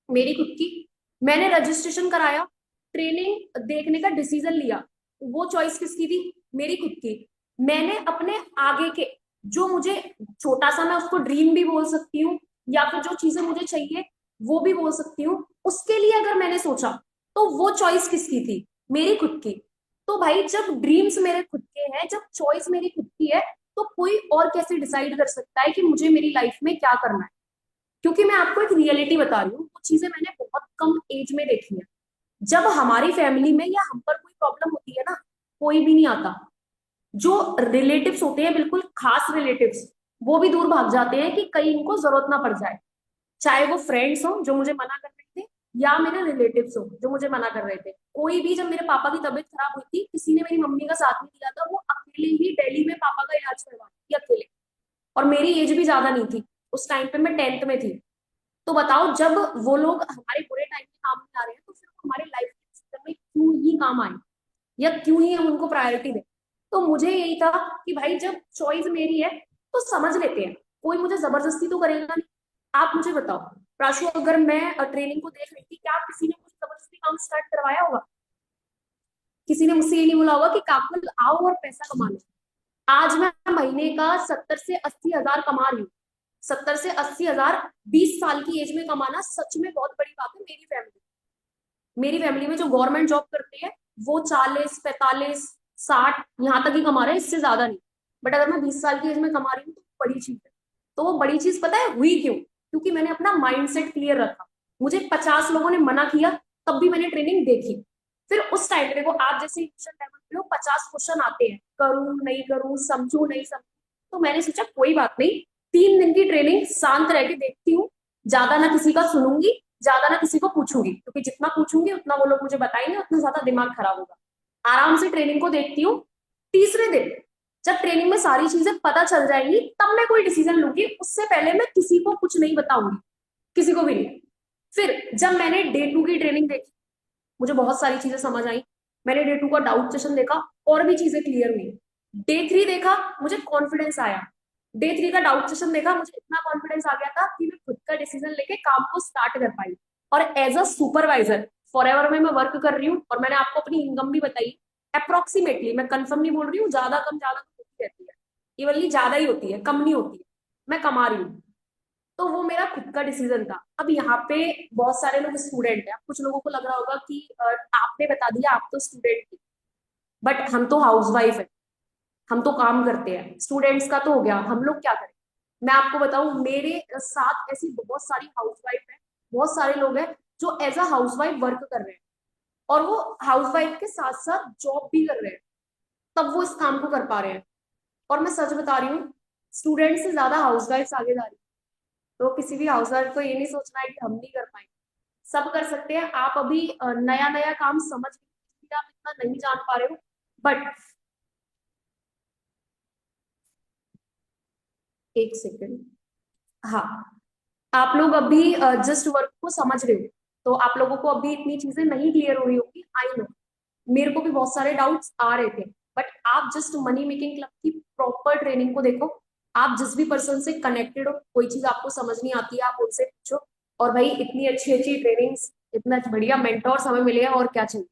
मेरी खुद की। मैंने रजिस्ट्रेशन कराया, ट्रेनिंग देखने का डिसीजन लिया, वो चॉइस किसकी थी? मेरी खुद की। मैंने अपने आगे के, जो मुझे छोटा सा, मैं उसको ड्रीम भी बोल सकती हूँ, या फिर जो चीजें मुझे चाहिए वो भी बोल सकती हूँ, उसके लिए अगर मैंने सोचा, तो वो चॉइस किसकी थी? मेरी खुद की। तो भाई जब ड्रीम्स मेरे खुद के हैं, जब चॉइस मेरी खुद की है, तो कोई और कैसे डिसाइड कर सकता है कि मुझे मेरी लाइफ में क्या करना है? क्योंकि मैं आपको एक रियलिटी बता रही हूँ, वो चीजें मैंने बहुत कम एज में देखी है। जब हमारी फैमिली में या हम पर कोई प्रॉब्लम होती है ना, कोई भी नहीं आता। जो रिलेटिव्स होते हैं, बिल्कुल खास रिलेटिव्स, वो भी दूर भाग जाते हैं कि कहीं इनको जरूरत ना पड़ जाए। चाहे वो फ्रेंड्स हो जो मुझे मना कर रहे थे, या मेरे रिलेटिव्स हो जो मुझे मना कर रहे थे, कोई भी, जब मेरे पापा की तबीयत खराब हुई थी, किसी ने मेरी मम्मी का साथ नहीं दिया था, वो अकेले ही दिल्ली में पापा का इलाज करवा रही थी अकेले। और मेरी एज भी ज्यादा नहीं थी, उस टाइम पे मैं 10th में थी। तो बताओ, जब वो लोग हमारे बुरे टाइम में काम नहीं आ रहे हैं, तो फिर वो हमारे लाइफ में क्यों ही काम आए, या क्यों ही हम उनको प्रायोरिटी दें? तो मुझे यही था कि भाई जब चॉइस मेरी है, तो समझ लेते हैं, कोई मुझे जबरदस्ती तो करेगा नहीं। आप मुझे बताओ प्राशु, अगर मैं ट्रेनिंग को देख रही थी, क्या किसी ने मुझे जबरदस्ती काम स्टार्ट करवाया होगा? किसी ने मुझसे ये नहीं बोला होगा कि काकुल आओ और पैसा कमा लो। आज मैं महीने का 70 से 80 हजार कमा रही हूँ। 70 से 80 हजार 20 साल की एज में कमाना सच में बहुत बड़ी बात है। मेरी फैमिली में जो गवर्नमेंट जॉब करते हैं, वो 40 45 60 यहाँ तक ही कमा रहे हैं, इससे ज्यादा नहीं। बट अगर मैं 20 साल की एज में कमा रही हूँ, तो बड़ी चीज है। तो वो बड़ी चीज पता है हुई क्यों? क्योंकि मैंने अपना माइंडसेट क्लियर रखा। मुझे 50 लोगों ने मना किया, तब भी मैंने ट्रेनिंग देखी। फिर उस टाइम पे देखो, आप जैसे क्वेश्चन लेवल पे हो, 50 क्वेश्चन आते हैं, करूं नहीं करूं, समझू नहीं समझू। तो मैंने सोचा कोई बात नहीं, 3 दिन की ट्रेनिंग शांत रह के देखती हूँ, ज्यादा ना किसी का सुनूंगी, ज्यादा ना किसी को पूछूंगी, क्योंकि जितना पूछूंगी उतना वो लोग मुझे बताएंगे, उतना ज्यादा दिमाग खराब होगा। आराम से ट्रेनिंग को देखती हूँ। तीसरे दिन जब ट्रेनिंग में सारी चीजें पता चल जाएंगी, तब मैं कोई डिसीजन लूंगी, उससे पहले मैं किसी को कुछ नहीं बताऊंगी, किसी को भी नहीं। फिर जब मैंने डे 2 की ट्रेनिंग देखी, मुझे बहुत सारी चीजें समझ आई। मैंने डे 2 का डाउट सेशन देखा, और भी चीजें क्लियर हुई। डे 3 देखा, मुझे कॉन्फिडेंस आया। डे 3 का डाउट सेशन देखा, मुझे इतना कॉन्फिडेंस आ गया था कि मैं खुद का डिसीजन लेके काम को स्टार्ट कर पाई। और as a supervisor for ever में मैं वर्क कर रही हूँ, और मैंने आपको अपनी इनकम भी बताई। अप्रोक्सीमेटली, मैं कंफर्म नहीं बोल रही हूँ, ज्यादा कम ज्यादा तो होती रहती है, इवनली ज्यादा ही होती है, कम नहीं होती है। मैं कमा रही हूँ। तो वो मेरा खुद का डिसीजन था। अब यहाँ पे बहुत सारे लोग स्टूडेंट हैं, कुछ लोगों को लग रहा होगा कि आपने बता दिया, आप तो स्टूडेंट थे, बट हम तो हाउसवाइफ है, हम तो काम करते हैं। स्टूडेंट्स का तो हो गया, हम लोग क्या करें। मैं आपको बताऊं, मेरे साथ ऐसी बहुत सारी हाउसवाइफ है, बहुत सारे लोग हैं जो एज अ हाउसवाइफ वर्क कर रहे हैं, और वो हाउसवाइफ के साथ साथ जॉब भी कर रहे हैं, तब वो इस काम को कर पा रहे हैं। और मैं सच बता रही हूँ, स्टूडेंट से ज्यादा हाउसवाइफ आगे जा रही है। तो किसी भी हाउसवाइफ को ये नहीं सोचना है कि हम नहीं कर पाएंगे, सब कर सकते हैं। आप अभी नया नया काम समझ, आप इतना नहीं जान पा रहे हो, बट एक सेकेंड। हाँ, आप लोग अभी जस्ट वर्क को समझ रहे हो, तो आप लोगों को अभी इतनी चीजें नहीं क्लियर हो रही होगी, आई नो। मेरे को भी बहुत सारे डाउट्स आ रहे थे, बट आप जस्ट मनी मेकिंग क्लब की प्रॉपर ट्रेनिंग को देखो। आप जिस भी पर्सन से कनेक्टेड हो, कोई चीज आपको समझ नहीं आती है, आप उनसे पूछो। और भाई, इतनी अच्छी अच्छी ट्रेनिंग्स, इतना बढ़िया मेंटोर्स हमें मिले हैं, और क्या चाहिए।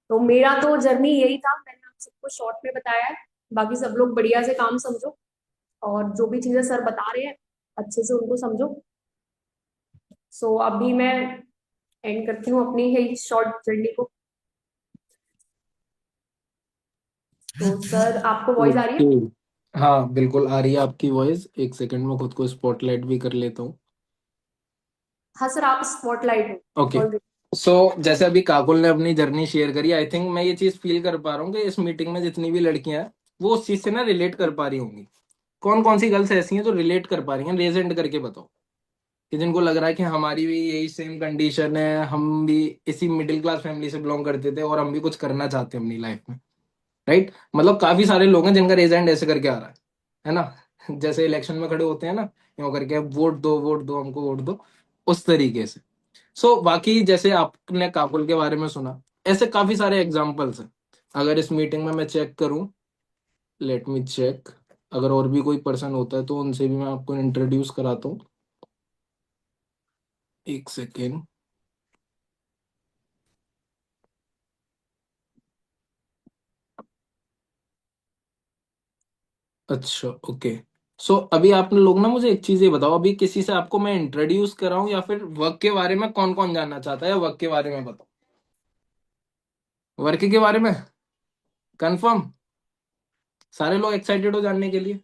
तो मेरा तो जर्नी यही था, मैंने आप सबको शॉर्ट में बताया है। बाकी सब लोग बढ़िया से काम समझो, और जो भी चीजें सर बता रहे हैं अच्छे से उनको समझो। सो अभी मैं एंड करती हूँ अपनी है शॉर्ट जर्नी को। तो सर, आपको वॉइस आ रही ओके। है? हाँ बिल्कुल आ रही है आपकी वॉइस। एक सेकंड में खुद को स्पॉटलाइट भी कर लेता हूँ। हाँ सर, आप स्पॉटलाइट ओके। हो ऑलरेडी। सो जैसे अभी काकुल ने अपनी जर्नी शेयर करी, आई थिंक मैं ये चीज फील कर पा रहा हूँ कि इस मीटिंग में जितनी भी लड़कियां हैं वो उस चीज से ना रिलेट कर पा रही होंगी। कौन कौन सी गर्ल्स ऐसी हैं जो रिलेट कर पा रही हैं, रेज एंड करके बताओ। कि जिनको लग रहा है कि हमारी भी यही सेम कंडीशन है, हम भी इसी मिडिल क्लास फैमिली से बिलोंग करते थे और हम भी कुछ करना चाहते हैं अपनी लाइफ में। राइट, मतलब काफी सारे लोग हैं जिनका रेज एंड ऐसे करके आ रहा है ना। जैसे इलेक्शन में खड़े होते हैं ना, यूं करके वोट दो हमको वोट दो, उस तरीके से। सो बाकी जैसे आपने काकुल के बारे में सुना, ऐसे काफी सारे एग्जाम्पल्स हैं। अगर इस मीटिंग में मैं चेक करूं, लेट मी चेक, अगर और भी कोई पर्सन होता है तो उनसे भी मैं आपको इंट्रोड्यूस कराता हूँ। एक सेकेंड। अच्छा ओके। सो अभी आप लोग ना मुझे एक चीज ये बताओ, अभी किसी से आपको मैं इंट्रोड्यूस कराऊं या फिर वर्क के बारे में कौन कौन जानना चाहता है, या वर्क के बारे में बताओ। वर्क के बारे में कंफर्म, सारे लोग एक्साइटेड हो जानने के लिए।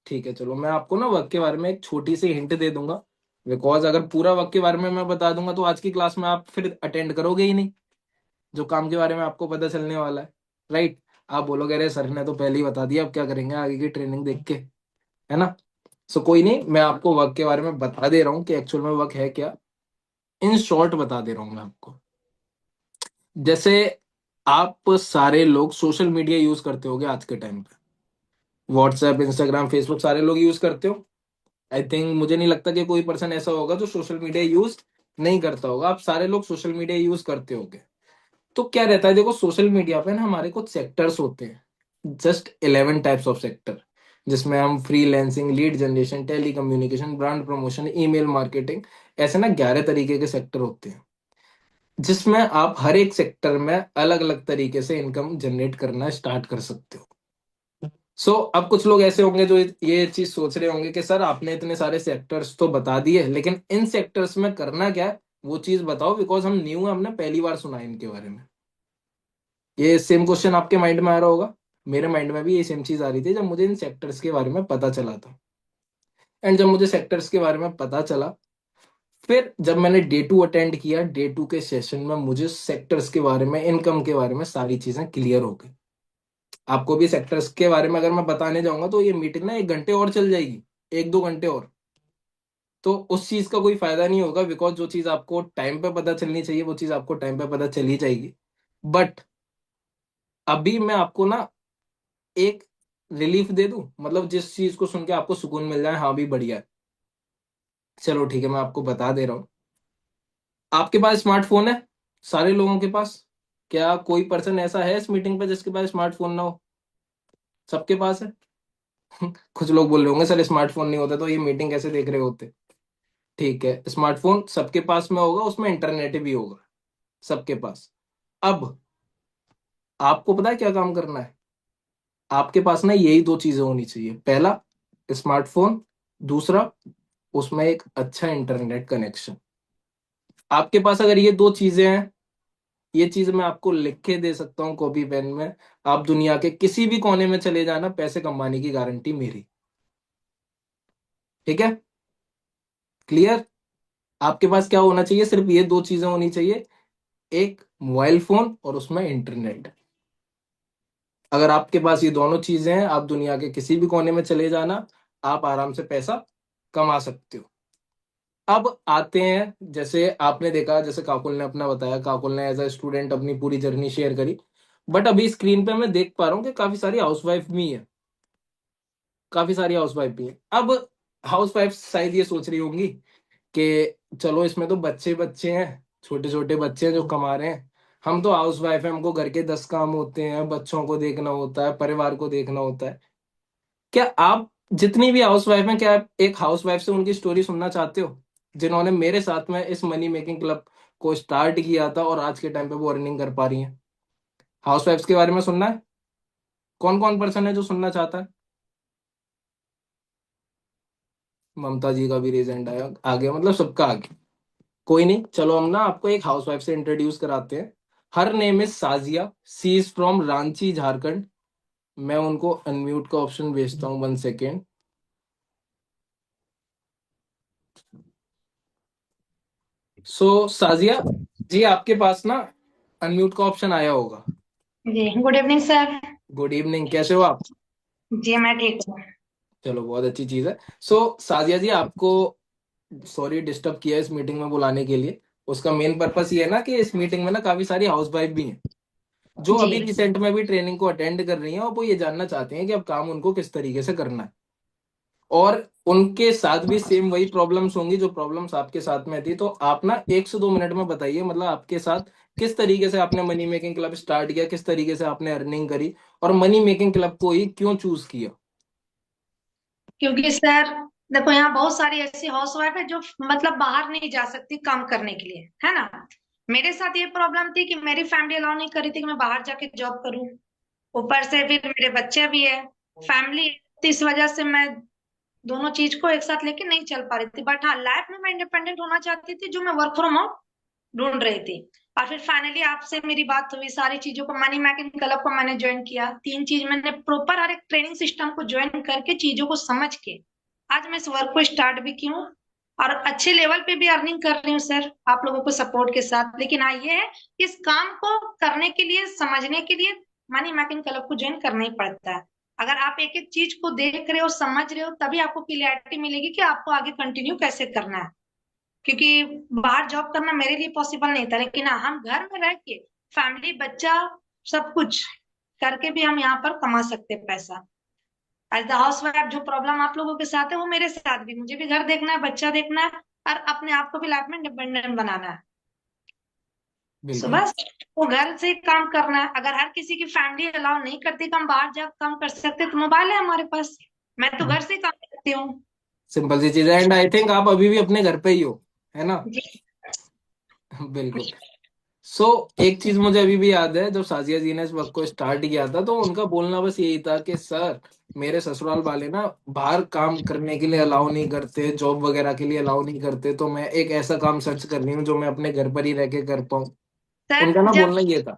ठीक है, चलो मैं आपको ना वर्क के बारे में एक छोटी सी हिंट दे दूंगा। बिकॉज अगर पूरा वर्क के बारे में मैं बता दूंगा तो आज की क्लास में आप फिर अटेंड करोगे ही नहीं, जो काम के बारे में आपको पता चलने वाला है। राइट, आप बोलोगे अरे सर ने तो पहले ही बता दिया, अब क्या करेंगे आगे की ट्रेनिंग देख के, है ना। सो कोई नहीं, मैं आपको वर्क के बारे में बता दे रहा हूँ कि एक्चुअल में वर्क है क्या। इन शॉर्ट बता दे रहा हूँ मैं आपको। जैसे आप सारे लोग सोशल मीडिया यूज करते होगे आज के टाइम पे, व्हाट्सएप इंस्टाग्राम फेसबुक सारे लोग यूज करते हो। आई थिंक मुझे नहीं लगता कि कोई पर्सन ऐसा होगा जो सोशल मीडिया यूज नहीं करता होगा, आप सारे लोग सोशल मीडिया यूज करते होगे। तो क्या रहता है, देखो सोशल मीडिया पे ना हमारे कुछ सेक्टर्स होते हैं, जस्ट 11 टाइप्स ऑफ सेक्टर, जिसमें हम freelancing, lead generation, telecommunication, brand promotion, email marketing, ऐसे ना 11 तरीके के सेक्टर होते हैं, जिसमें आप हर एक सेक्टर में अलग अलग तरीके से इनकम जनरेट करना स्टार्ट कर सकते हो। अब कुछ लोग ऐसे होंगे जो ये चीज सोच रहे होंगे कि सर आपने इतने सारे सेक्टर्स तो बता दिए, लेकिन इन सेक्टर्स में करना क्या है वो चीज बताओ, बिकॉज हम न्यू है, हमने पहली बार सुना है इनके बारे में। ये सेम क्वेश्चन आपके माइंड में आ रहा होगा, मेरे माइंड में भी ये सेम चीज आ रही थी जब मुझे इन सेक्टर्स के बारे में पता चला था। एंड जब मुझे सेक्टर्स के बारे में पता चला, फिर जब मैंने डे 2 अटेंड किया, डे 2 के सेशन में मुझे सेक्टर्स के बारे में, इनकम के बारे में सारी चीजें क्लियर हो गई। आपको भी सेक्टर्स के बारे में अगर मैं बताने जाऊंगा तो ये मीटिंग ना 1 घंटे और चल जाएगी, 1-2 घंटे और। तो उस चीज का कोई फायदा नहीं होगा, बिकॉज जो चीज आपको टाइम पे पता चलनी चाहिए वो चीज आपको टाइम पे पता चली जाएगी। बट अभी मैं आपको ना एक रिलीफ दे दूं, मतलब जिस चीज को सुन के आपको सुकून मिल जाए, हाँ भी बढ़िया है, चलो ठीक है, मैं आपको बता दे रहा हूँ। आपके पास स्मार्टफोन है? सारे लोगों के पास? क्या कोई पर्सन ऐसा है इस मीटिंग पे जिसके पास स्मार्टफोन ना हो? सबके पास है। कुछ लोग बोल रहे होंगे सर स्मार्टफोन नहीं होता तो ये मीटिंग कैसे देख रहे होते। ठीक है, स्मार्टफोन सबके पास में होगा, उसमें इंटरनेट भी होगा सबके पास। अब आपको पता है क्या काम करना है? आपके पास ना यही दो चीजें होनी चाहिए। पहला, स्मार्टफोन। दूसरा, उसमें एक अच्छा इंटरनेट कनेक्शन। आपके पास अगर ये दो चीजें हैं, ये चीज मैं आपको लिख के दे सकता हूँ कॉपी पेन में, आप दुनिया के किसी भी कोने में चले जाना, पैसे कमाने की गारंटी मेरी। ठीक है? क्लियर? आपके पास क्या होना चाहिए? सिर्फ ये दो चीजें होनी चाहिए। एक मोबाइल फोन और उसमें इंटरनेट। अगर आपके पास ये दोनों चीजें हैं, आप दुनिया के किसी भी कोने में चले जाना, आप आराम से पैसा कमा सकते हो। अब आते हैं, जैसे आपने देखा, जैसे काकुल ने अपना बताया, काकुल ने एज अ स्टूडेंट अपनी पूरी जर्नी शेयर करी। बट अभी स्क्रीन पे मैं देख पा रहा हूँ कि काफी सारी हाउसवाइफ भी है, काफी सारी हाउसवाइफ भी है। अब हाउसवाइफ शायद ये सोच रही होंगी कि चलो इसमें तो बच्चे बच्चे हैं, छोटे छोटे बच्चे हैं जो कमा रहे हैं, हम तो हाउसवाइफ है, हमको घर के 10 काम होते हैं, बच्चों को देखना होता है, परिवार को देखना होता है। क्या आप जितनी भी हाउसवाइफ हैं, क्या आप एक हाउसवाइफ से उनकी स्टोरी सुनना चाहते हो, जिन्होंने मेरे साथ में इस मनी मेकिंग क्लब को स्टार्ट किया था और आज के टाइम पे वो अर्निंग कर पा रही हैं? हाउसवाइफ्स के बारे में सुनना है? कौन कौन पर्सन है जो सुनना चाहता है? ममता जी का भी रीजेंट आया, आ गया, मतलब सबका आ गया। कोई नहीं, चलो हम ना आपको एक हाउसवाइफ से इंट्रोड्यूस कराते हैं। Her name is Sajiya, she is from Ranchi Jharkhand. मैं उनको अनम्यूट का ऑप्शन भेजता हूँ, 1 सेकेंड। सो साजिया जी, आपके पास ना अनम्यूट का ऑप्शन आया होगा। जी good evening sir. Good evening, कैसे हो आप? जी मैं ठीक हूँ। चलो बहुत अच्छी चीज है। सो साजिया जी, आपको सॉरी डिस्टर्ब किया इस मीटिंग में बुलाने के लिए। उसका मेन पर्पस ये है ना कि इस मीटिंग में ना काफी सारी हाउस वाइफ भी हैं जो जी अभी रिसेंट में भी ट्रेनिंग को अटेंड कर रही हैं, और वो ये जानना चाहते हैं कि अब काम उनको किस तरीके से करना है। और उनके साथ भी सेम वही प्रॉब्लम्स होंगी जो प्रॉब्लम्स आपके साथ में थी। तो आप ना 1 से 2 मिनट में बताइए, मतलब आपके साथ किस तरीके से आपने मनी मेकिंग क्लब स्टार्ट किया, किस तरीके से आपने अर्निंग करी, और मनी मेकिंग क्लब को ही क्यों चूज किया। क्योंकि सर देखो यहाँ बहुत सारी ऐसी हाउस वाइफ है जो मतलब बाहर नहीं जा सकती काम करने के लिए, है ना। मेरे साथ ये प्रॉब्लम थी कि मेरी फैमिली अलाउ नहीं कर रही थी कि मैं बाहर जाके जॉब करूँ। ऊपर से फिर मेरे बच्चे भी है, फैमिली। तो इस वजह से मैं दोनों चीज को एक साथ लेके नहीं चल पा रही थी। बट हाँ, लाइफ में मैं इंडिपेंडेंट होना चाहती थी, जो मैं वर्क फ्रॉम होम ढूंढ रही थी। और फिर फाइनली आपसे मेरी बात हुई, सारी चीजों को मनी मैकिंग क्लब को मैंने ज्वाइन किया। 3 चीज मैंने प्रॉपर हर एक ट्रेनिंग सिस्टम को ज्वाइन करके चीजों को समझ के आज मैं इस वर्क को स्टार्ट भी की हूँ। और अच्छे लेवल पे भी अर्निंग कर रही हूँ सर, आप लोगों को सपोर्ट के साथ। लेकिन हाँ ये है कि इस काम को करने के लिए, समझने के लिए मनी मैकिंग क्लब को ज्वाइन करना ही पड़ता है। अगर आप एक एक चीज को देख रहे हो, समझ रहे हो, तभी आपको क्लियरिटी मिलेगी कि आपको आगे कंटिन्यू कैसे करना है। क्योंकि बाहर जॉब करना मेरे लिए पॉसिबल नहीं था, लेकिन हाँ, हम घर में रह के फैमिली, बच्चा, सब कुछ करके भी हम यहाँ पर कमा सकते हैं पैसा। एज द हाउस वाइफ जो प्रॉब्लम आप लोगों के साथ है वो मेरे साथ भी, मुझे भी घर देखना है, बच्चा देखना है, और अपने आप को भी लाइफ में इंडिपेंडेंट बनाना है। सो बिल्कुल। बस वो घर से ही काम करना है। अगर हर किसी की फैमिली अलाउ नहीं करती कि हम बाहर जाकर काम कर सकते, तो मोबाइल है हमारे पास, मैं तो घर से ही काम करती हूँ। सिंपल सी चीज है, एंड आई थिंक आप अभी भी अपने घर पे ही हो, है ना? जी बिल्कुल। सो एक चीज मुझे अभी भी याद है, जब साजिया जी ने इस वक्त को स्टार्ट किया था तो उनका बोलना बस यही था कि सर, मेरे ससुराल वाले ना बाहर काम करने के लिए अलाउ नहीं करते, जॉब वगैरह के लिए अलाउ नहीं करते, तो मैं एक ऐसा काम सर्च कर रही हूँ जो मैं अपने घर पर ही रह के कर पाऊँ। सर, उनका ना जब बोलना ये था।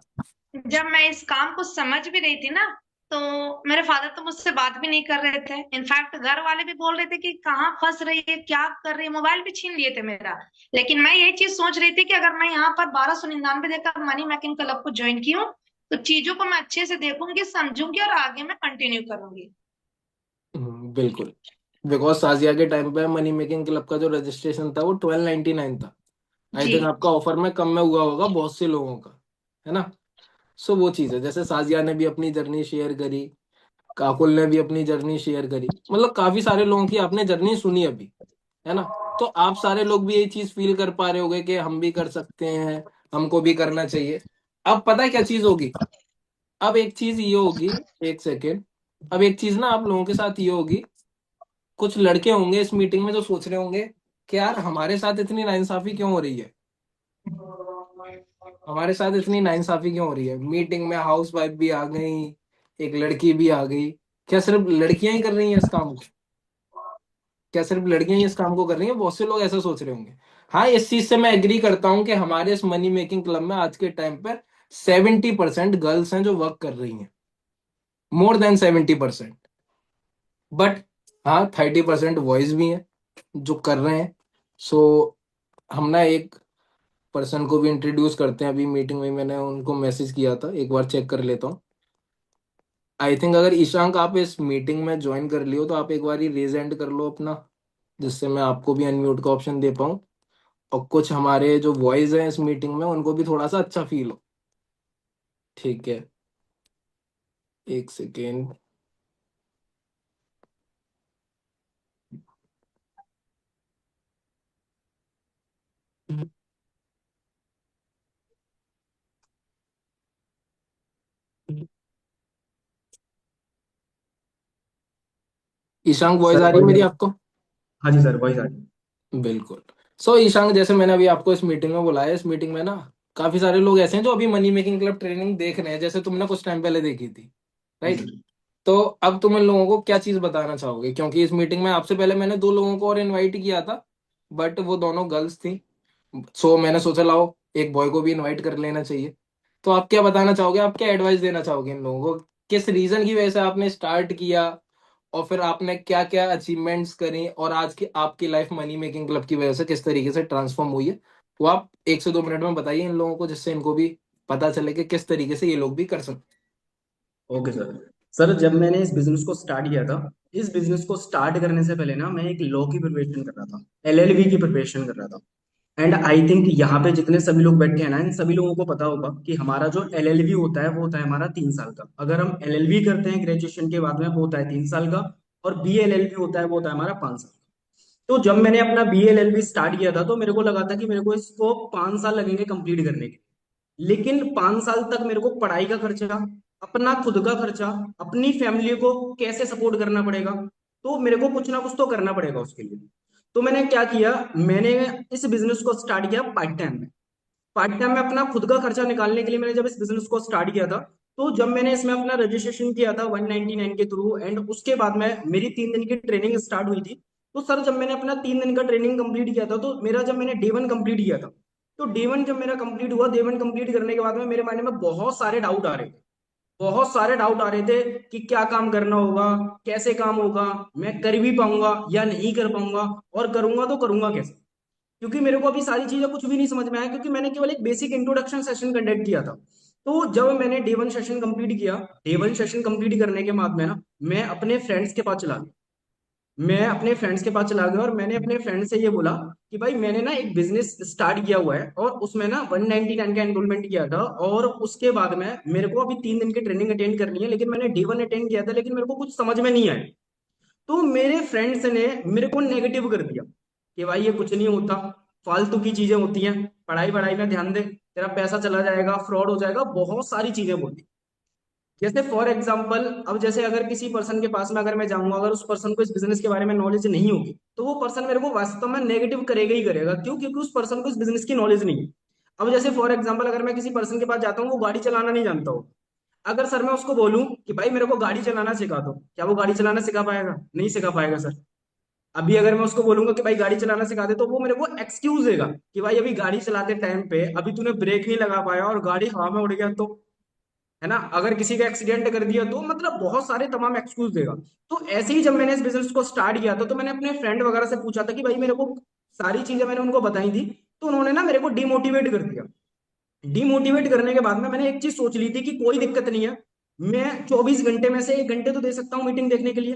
जब मैं इस काम को समझ भी रही थी ना, तो मेरे फादर तो मुझसे बात भी नहीं कर रहे थे। इनफैक्ट घर वाले भी बोल रहे थे कि कहाँ फंस रही है, क्या कर रही है, मोबाइल भी छीन लिए थे मेरा। लेकिन मैं ये चीज सोच रही थी कि अगर मैं यहाँ पर 1299 देकर मनी मैकिंग क्लब को ज्वाइन की हूँ, तो चीजों को मैं अच्छे से देखूंगी, समझूंगी, और आगे मैं कंटिन्यू करूंगी। बिल्कुल। बिकॉज साजिया के टाइम पे मनी मेकिंग क्लब का जो रजिस्ट्रेशन था वो 1299 था। आई जी। थिंक आपका ऑफर में कम में हुआ होगा बहुत से लोगों का, है ना। सो वो चीज़ है, जैसे साजिया ने भी अपनी जर्नी शेयर करी, काकुल ने भी अपनी जर्नी शेयर करी, मतलब काफी सारे लोगों की आपने जर्नी सुनी अभी, है ना। तो आप सारे लोग भी यही चीज फील कर पा रहे होगे कि हम भी कर सकते हैं, हमको भी करना चाहिए। अब पता है क्या चीज होगी, अब एक चीज ये होगी, एक सेकेंड, अब एक चीज ना आप लोगों के साथ ये होगी, कुछ लड़के होंगे इस मीटिंग में जो सोच रहे होंगे कि यार हमारे साथ इतनी नाइंसाफी क्यों हो रही है, हमारे साथ इतनी नाइंसाफी क्यों हो रही है। मीटिंग में हाउस वाइफ भी आ गई, एक लड़की भी आ गई, क्या सिर्फ लड़कियां ही कर रही हैं इस काम को, क्या सिर्फ लड़कियां ही इस काम को कर रही हैं, बहुत से लोग ऐसा सोच रहे होंगे। हाँ, इस चीज से मैं एग्री करता हूँ कि हमारे इस मनी मेकिंग क्लब में आज के टाइम पर 70% गर्ल्स हैं जो वर्क कर रही हैं, मोर देन 70%। बट हाँ, 30% बॉयज भी हैं जो कर रहे हैं। सो हम ना एक पर्सन को भी इंट्रोड्यूस करते हैं, अभी मीटिंग में मैंने उनको मैसेज किया था, एक बार चेक कर लेता हूँ। आई थिंक अगर ईशांक आप इस मीटिंग में ज्वाइन कर लियो तो आप एक बार ही रेज एंड कर लो अपना, जिससे मैं आपको भी अनम्यूट का ऑप्शन दे पाऊँ, और कुछ हमारे जो वॉइस हैं इस मीटिंग में उनको भी थोड़ा सा अच्छा फील हो। ठीक है, एक सेकेंड। ईशांक वॉइस सर आ रही है वही। मेरी आपको? हाँ जी सर, वही सर। बिल्कुल। सो ईशांक, जैसे मैंने अभी आपको इस मीटिंग में बुलाया, इस मीटिंग में ना काफी सारे लोग ऐसे हैं जो अभी मनी मेकिंग क्लब ट्रेनिंग देख रहे हैं, जैसे तुमने कुछ टाइम पहले देखी थी, जी राइट। सर। तो अब तुम इन लोगों को क्या चीज बताना चाहोगे, क्योंकि इस मीटिंग में आपसे पहले मैंने दो लोगों को और इनवाइट किया था, बट वो दोनों गर्ल्स थी। सो मैंने सोचा लाओ एक बॉय को भी इनवाइट कर लेना चाहिए। तो आप क्या बताना चाहोगे, आप क्या एडवाइस देना चाहोगे इन लोगों को, किस रीजन की वजह से आपने स्टार्ट किया, और फिर आपने क्या क्या अचीवमेंट्स करी, और आज की आपकी लाइफ मनी मेकिंग क्लब की वजह से किस तरीके से ट्रांसफॉर्म हुई है, वो आप 1 से 2 मिनट में बताइए इन लोगों को, जिससे इनको भी पता चले कि किस तरीके से ये लोग भी कर सकते ओके सर। सर जब मैंने इस बिजनेस को स्टार्ट किया था, इस बिजनेस को स्टार्ट करने से पहले ना मैं एक लॉ की प्रिपरेशन कर रहा था, एलएलबी की प्रिपरेशन कर रहा था। एंड आई थिंक यहाँ पे जितने सभी लोग बैठे हैं ना, इन सभी लोगों को पता होगा कि हमारा जो एलएलबी होता है वो होता है हमारा 3 साल का। अगर हम एलएलबी करते हैं ग्रेजुएशन के बाद में वो होता है 3 साल का। और बी एलएलबी होता है वो होता है हमारा 5 साल का। तो जब मैंने अपना बी एलएलबी स्टार्ट किया था तो मेरे को लगा था कि मेरे को इसको 5 साल लगेंगे कंप्लीट करने के। लेकिन 5 साल तक मेरे को पढ़ाई का खर्चा, अपना खुद का खर्चा, अपनी फैमिली को कैसे सपोर्ट करना पड़ेगा, तो मेरे को कुछ ना कुछ तो करना पड़ेगा उसके लिए। तो मैंने क्या किया, मैंने इस बिजनेस को स्टार्ट किया पार्ट टाइम में। पार्ट टाइम में अपना खुद का खर्चा निकालने के लिए मैंने जब इस बिजनेस को स्टार्ट किया था, तो जब मैंने इसमें अपना रजिस्ट्रेशन किया था 199 के थ्रू, एंड उसके बाद में मेरी 3 दिन की ट्रेनिंग स्टार्ट हुई थी। तो सर जब मैंने अपना 3 दिन का ट्रेनिंग कंप्लीट किया था, तो मेरा जब मैंने डे 1 कंप्लीट किया था, तो डे 1 जब मेरा कंप्लीट हुआ, डे 1 कंप्लीट करने के बाद में मेरे माइंड में बहुत सारे डाउट आ रहे थे। बहुत सारे डाउट आ रहे थे कि क्या काम करना होगा, कैसे काम होगा, मैं कर भी पाऊंगा या नहीं कर पाऊंगा, और करूंगा तो करूंगा कैसे। क्योंकि मेरे को अभी सारी चीजें कुछ भी नहीं समझ में आया, क्योंकि मैंने केवल एक बेसिक इंट्रोडक्शन सेशन कंडक्ट किया था। तो जब मैंने डे 1 सेशन कंप्लीट किया, डे 1 सेशन कंप्लीट करने के बाद में ना मैं अपने फ्रेंड्स के पास चला गया। मैं अपने फ्रेंड्स के पास चला गया और मैंने अपने फ्रेंड से ये बोला कि भाई मैंने ना एक बिजनेस स्टार्ट किया हुआ है, और उसमें ना 199 का एनरोलमेंट किया था, और उसके बाद में मेरे को अभी 3 दिन की ट्रेनिंग अटेंड करनी है, लेकिन मैंने डे 1 अटेंड किया था लेकिन मेरे को कुछ समझ में नहीं आया। तो मेरे फ्रेंड्स ने मेरे को नेगेटिव कर दिया कि भाई ये कुछ नहीं होता, फालतू की चीजें होती हैं, पढ़ाई पढ़ाई में ध्यान दे, तेरा पैसा चला जाएगा, फ्रॉड हो जाएगा, बहुत सारी चीजें बोली। जैसे फॉर एग्जाम्पल, अब जैसे अगर किसी पर्सन के पास में अगर मैं जाऊंगा, अगर उस पर्सन को इस बिजनेस के बारे में नॉलेज नहीं होगी, तो वो पर्सन मेरे को वास्तव में नेगेटिव करेगा ही करेगा। क्यों? क्योंकि उस पर्सन को इस बिजनेस की नॉलेज नहीं है। अब जैसे फॉर एग्जाम्पल, अगर मैं किसी पर्सन के पास जाता हूँ, वो गाड़ी चलाना नहीं जानता हो, अगर सर मैं उसको बोलूं कि भाई मेरे को गाड़ी चलाना सिखा दो, क्या वो गाड़ी चलाना सिखा पाएगा? नहीं सिखा पाएगा सर। अभी अगर मैं उसको बोलूंगा कि भाई गाड़ी चलाना सिखा दे, तो वो मेरे को एक्सक्यूज देगा कि भाई अभी गाड़ी चलाते टाइम पे अभी तूने ब्रेक नहीं लगा पाया और गाड़ी हवा में उड़ गया तो, है ना, अगर किसी का एक्सीडेंट कर दिया तो, मतलब बहुत सारे तमाम एक्सक्यूज देगा। तो ऐसे ही जब मैंने इस बिजनेस को स्टार्ट किया था, तो मैंने अपने फ्रेंड वगैरह से पूछा था कि भाई मेरे को सारी चीजें मैंने उनको बताई थी, तो उन्होंने ना मेरे को डिमोटिवेट कर दिया। डिमोटिवेट करने के बाद में मैंने एक चीज सोच ली थी कि कोई दिक्कत नहीं है, मैं 24 घंटे में से 1 घंटे तो दे सकता हूँ मीटिंग देखने के लिए।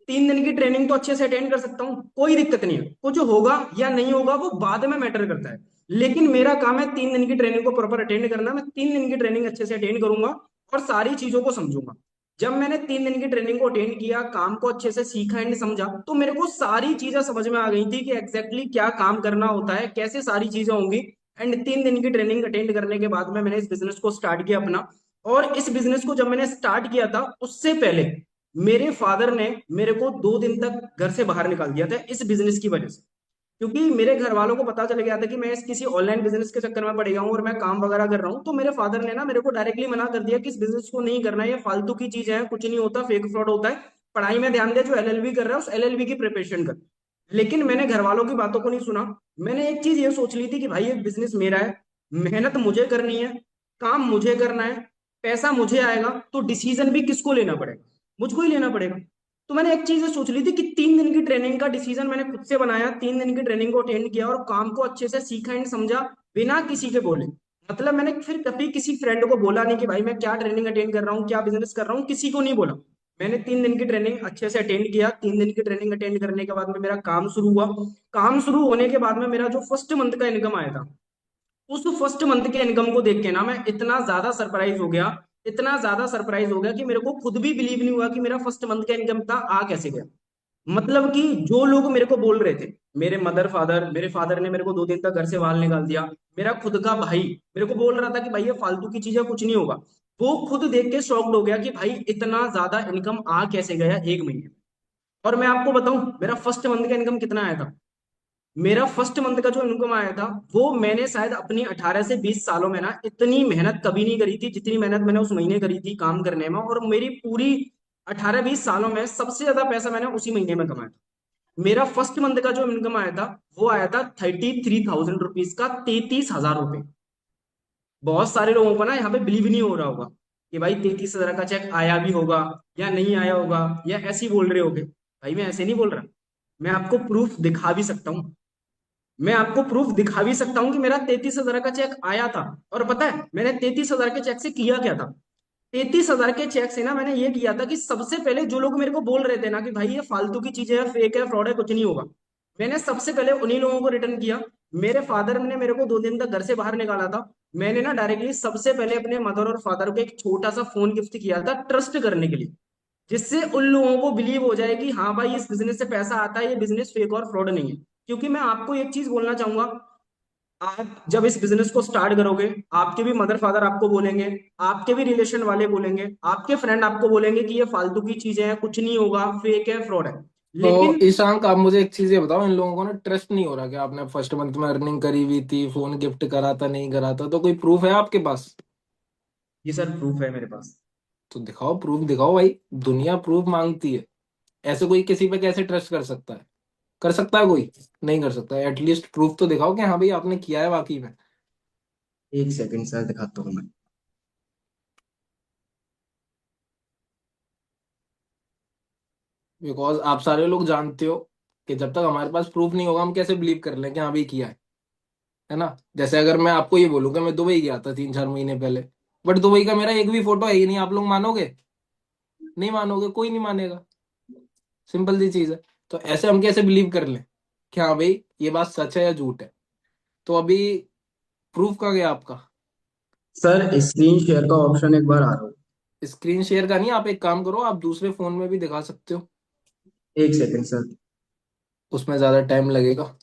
3 दिन की ट्रेनिंग तो अच्छे से अटेंड कर सकता हूँ, कोई दिक्कत नहीं है। कुछ होगा या नहीं होगा वो बाद में मैटर करता है, लेकिन मेरा काम है 3 दिन की ट्रेनिंग को प्रॉपर अटेंड करना। मैं 3 दिन की ट्रेनिंग अच्छे से अटेंड करूंगा और सारी चीजों को समझूंगा। जब मैंने 3 दिन की ट्रेनिंग को अटेंड किया, काम को अच्छे से सीखा एंड समझा, तो मेरे को सारी चीजें समझ में आ गई थी कि एग्जैक्टली क्या काम करना होता है, कैसे सारी चीजें होंगी। एंड 3 दिन की ट्रेनिंग अटेंड करने के बाद में मैंने इस बिजनेस को स्टार्ट किया अपना। और इस बिजनेस को जब मैंने स्टार्ट किया था, उससे पहले मेरे फादर ने मेरे को 2 दिन तक घर से बाहर निकाल दिया था इस बिजनेस की वजह से। क्योंकि मेरे घर वालों को पता चल गया था कि मैं इस किसी ऑनलाइन बिजनेस के चक्कर में पड़ गया हूँ और मैं काम वगैरह कर रहा हूँ, तो मेरे फादर ने ना मेरे को डायरेक्टली मना कर दिया कि इस बिजनेस को नहीं करना, ये फालतू की चीज है, कुछ नहीं होता, फेक फ्रॉड होता है। पढ़ाई में ध्यान दे, जो एलएलबी कर रहा है उस एलएलबी की प्रिपरेशन कर। लेकिन मैंने घर वालों की बातों को नहीं सुना। मैंने एक चीज ये सोच ली थी कि भाई ये बिजनेस मेरा है, मेहनत मुझे करनी है, काम मुझे करना है, पैसा मुझे आएगा, तो डिसीजन भी किसको लेना पड़ेगा, मुझको ही लेना पड़ेगा। तो मैंने एक चीज सोच ली थी कि 3 दिन की ट्रेनिंग का डिसीजन मैंने खुद से बनाया, 3 दिन की ट्रेनिंग को अटेंड किया और काम को अच्छे से सीखा एंड समझा, बिना किसी के बोले। मतलब मैंने फिर कभी किसी फ्रेंड को बोला नहीं कि भाई मैं क्या ट्रेनिंग अटेंड कर रहा हूँ, क्या बिजनेस कर रहा हूँ, किसी को नहीं बोला। मैंने 3 दिन की ट्रेनिंग अच्छे से अटेंड किया। 3 दिन की ट्रेनिंग अटेंड करने के बाद में मेरा काम शुरू हुआ। काम शुरू होने के बाद में मेरा जो फर्स्ट मंथ का इनकम आया था, उस फर्स्ट मंथ के इनकम को देख के ना मैं इतना ज्यादा सरप्राइज हो गया, इतना ज्यादा सरप्राइज हो गया कि मेरे को खुद भी बिलीव नहीं हुआ कि मेरा फर्स्ट मंथ का इनकम था आ कैसे गया। मतलब कि जो लोग मेरे को बोल रहे थे, मेरे मदर फादर, मेरे फादर ने मेरे को 2 दिन तक घर से बाहर निकाल दिया, मेरा खुद का भाई मेरे को बोल रहा था कि भाई ये फालतू की चीजें, कुछ नहीं होगा, वो खुद देख के शॉक्ड हो गया कि भाई इतना ज्यादा इनकम आ कैसे गया 1 महीने में। और मैं आपको बताऊं मेरा फर्स्ट मंथ का इनकम कितना आया था। मेरा फर्स्ट मंथ का जो इनकम आया था, वो मैंने शायद अपनी 18 से 20 सालों में ना इतनी मेहनत कभी नहीं करी थी जितनी मेहनत मैंने उस महीने करी थी काम करने में। और मेरी पूरी 18-20 सालों में सबसे ज्यादा पैसा मैंने उसी महीने में कमाया था। मेरा फर्स्ट मंथ का जो इनकम आया था, वो आया था 33,000 रुपीज का, 33,000 रुपये। बहुत सारे लोगों को ना यहाँ पे बिलीव नहीं हो रहा होगा कि भाई 33,000 का चेक आया भी होगा या नहीं आया होगा, या ऐसे ही बोल रहे होगे। भाई मैं ऐसे नहीं बोल रहा, मैं आपको प्रूफ दिखा भी सकता हूँ। मैं आपको प्रूफ दिखा भी सकता हूँ कि मेरा 33,000 का चेक आया था। और पता है मैंने 33,000 के चेक से किया क्या था? 33,000 के चेक से ना मैंने ये किया था कि सबसे पहले जो लोग मेरे को बोल रहे थे ना कि भाई ये फालतू की चीजें है, फेक है, फ्रॉड है, कुछ नहीं होगा, मैंने सबसे पहले उन्हीं लोगों को रिटर्न किया। मेरे फादर ने मेरे को 2 दिन तक घर से बाहर निकाला था। मैंने ना डायरेक्टली सबसे पहले अपने मदर और फादर को एक छोटा सा फोन गिफ्ट किया था, ट्रस्ट करने के लिए, जिससे उन लोगों को बिलीव हो जाए कि हाँ भाई इस बिजनेस से पैसा आता है, ये बिजनेस फेक और फ्रॉड नहीं है। क्योंकि मैं आपको एक चीज बोलना चाहूंगा, आप जब इस बिजनेस को स्टार्ट करोगे, आपके भी मदर फादर आपको बोलेंगे, आपके भी रिलेशन वाले बोलेंगे, आपके फ्रेंड आपको बोलेंगे कि ये फालतू की चीजें हैं, कुछ नहीं होगा, फेक है, फ्रॉड है। तो लेकिन ईशांक, आप मुझे एक चीज ये बताओ, इन लोगों को ना ट्रस्ट नहीं हो रहा कि आपने फर्स्ट मंथ में अर्निंग करी हुई थी, फोन गिफ्ट करा था नहीं करा था, तो कोई प्रूफ है आपके पास? ये सर प्रूफ है मेरे पास। तो दिखाओ, प्रूफ दिखाओ भाई। दुनिया प्रूफ मांगती है। ऐसे कोई किसी पे कैसे ट्रस्ट कर सकता है? कर सकता है कोई? नहीं कर सकता। एटलीस्ट प्रूफ तो दिखाओ कि हाँ भाई आपने किया है वाकई में। एक सेकंड सर, दिखाता हूँ मैं। बिकॉज आप सारे लोग जानते हो कि जब तक हमारे पास प्रूफ नहीं होगा हम कैसे बिलीव कर लें कि हाँ भाई किया है ना? जैसे अगर मैं आपको ये बोलूँ कि मैं दुबई गया था 3-4 महीने पहले, बट दुबई का मेरा एक भी फोटो है ही नहीं, आप लोग मानोगे? नहीं मानोगे, कोई नहीं मानेगा। सिंपल सी चीज है। तो ऐसे हम कैसे बिलीव कर लें कि हाँ भाई ये बात सच है या झूठ है? तो अभी प्रूफ कहाँ गया आपका? सर स्क्रीन शेयर का ऑप्शन एक बार आ रहा हो। स्क्रीन शेयर का नहीं, आप एक काम करो, आप दूसरे फोन में भी दिखा सकते हो। एक सेकंड सर। उसमें ज्यादा टाइम लगेगा।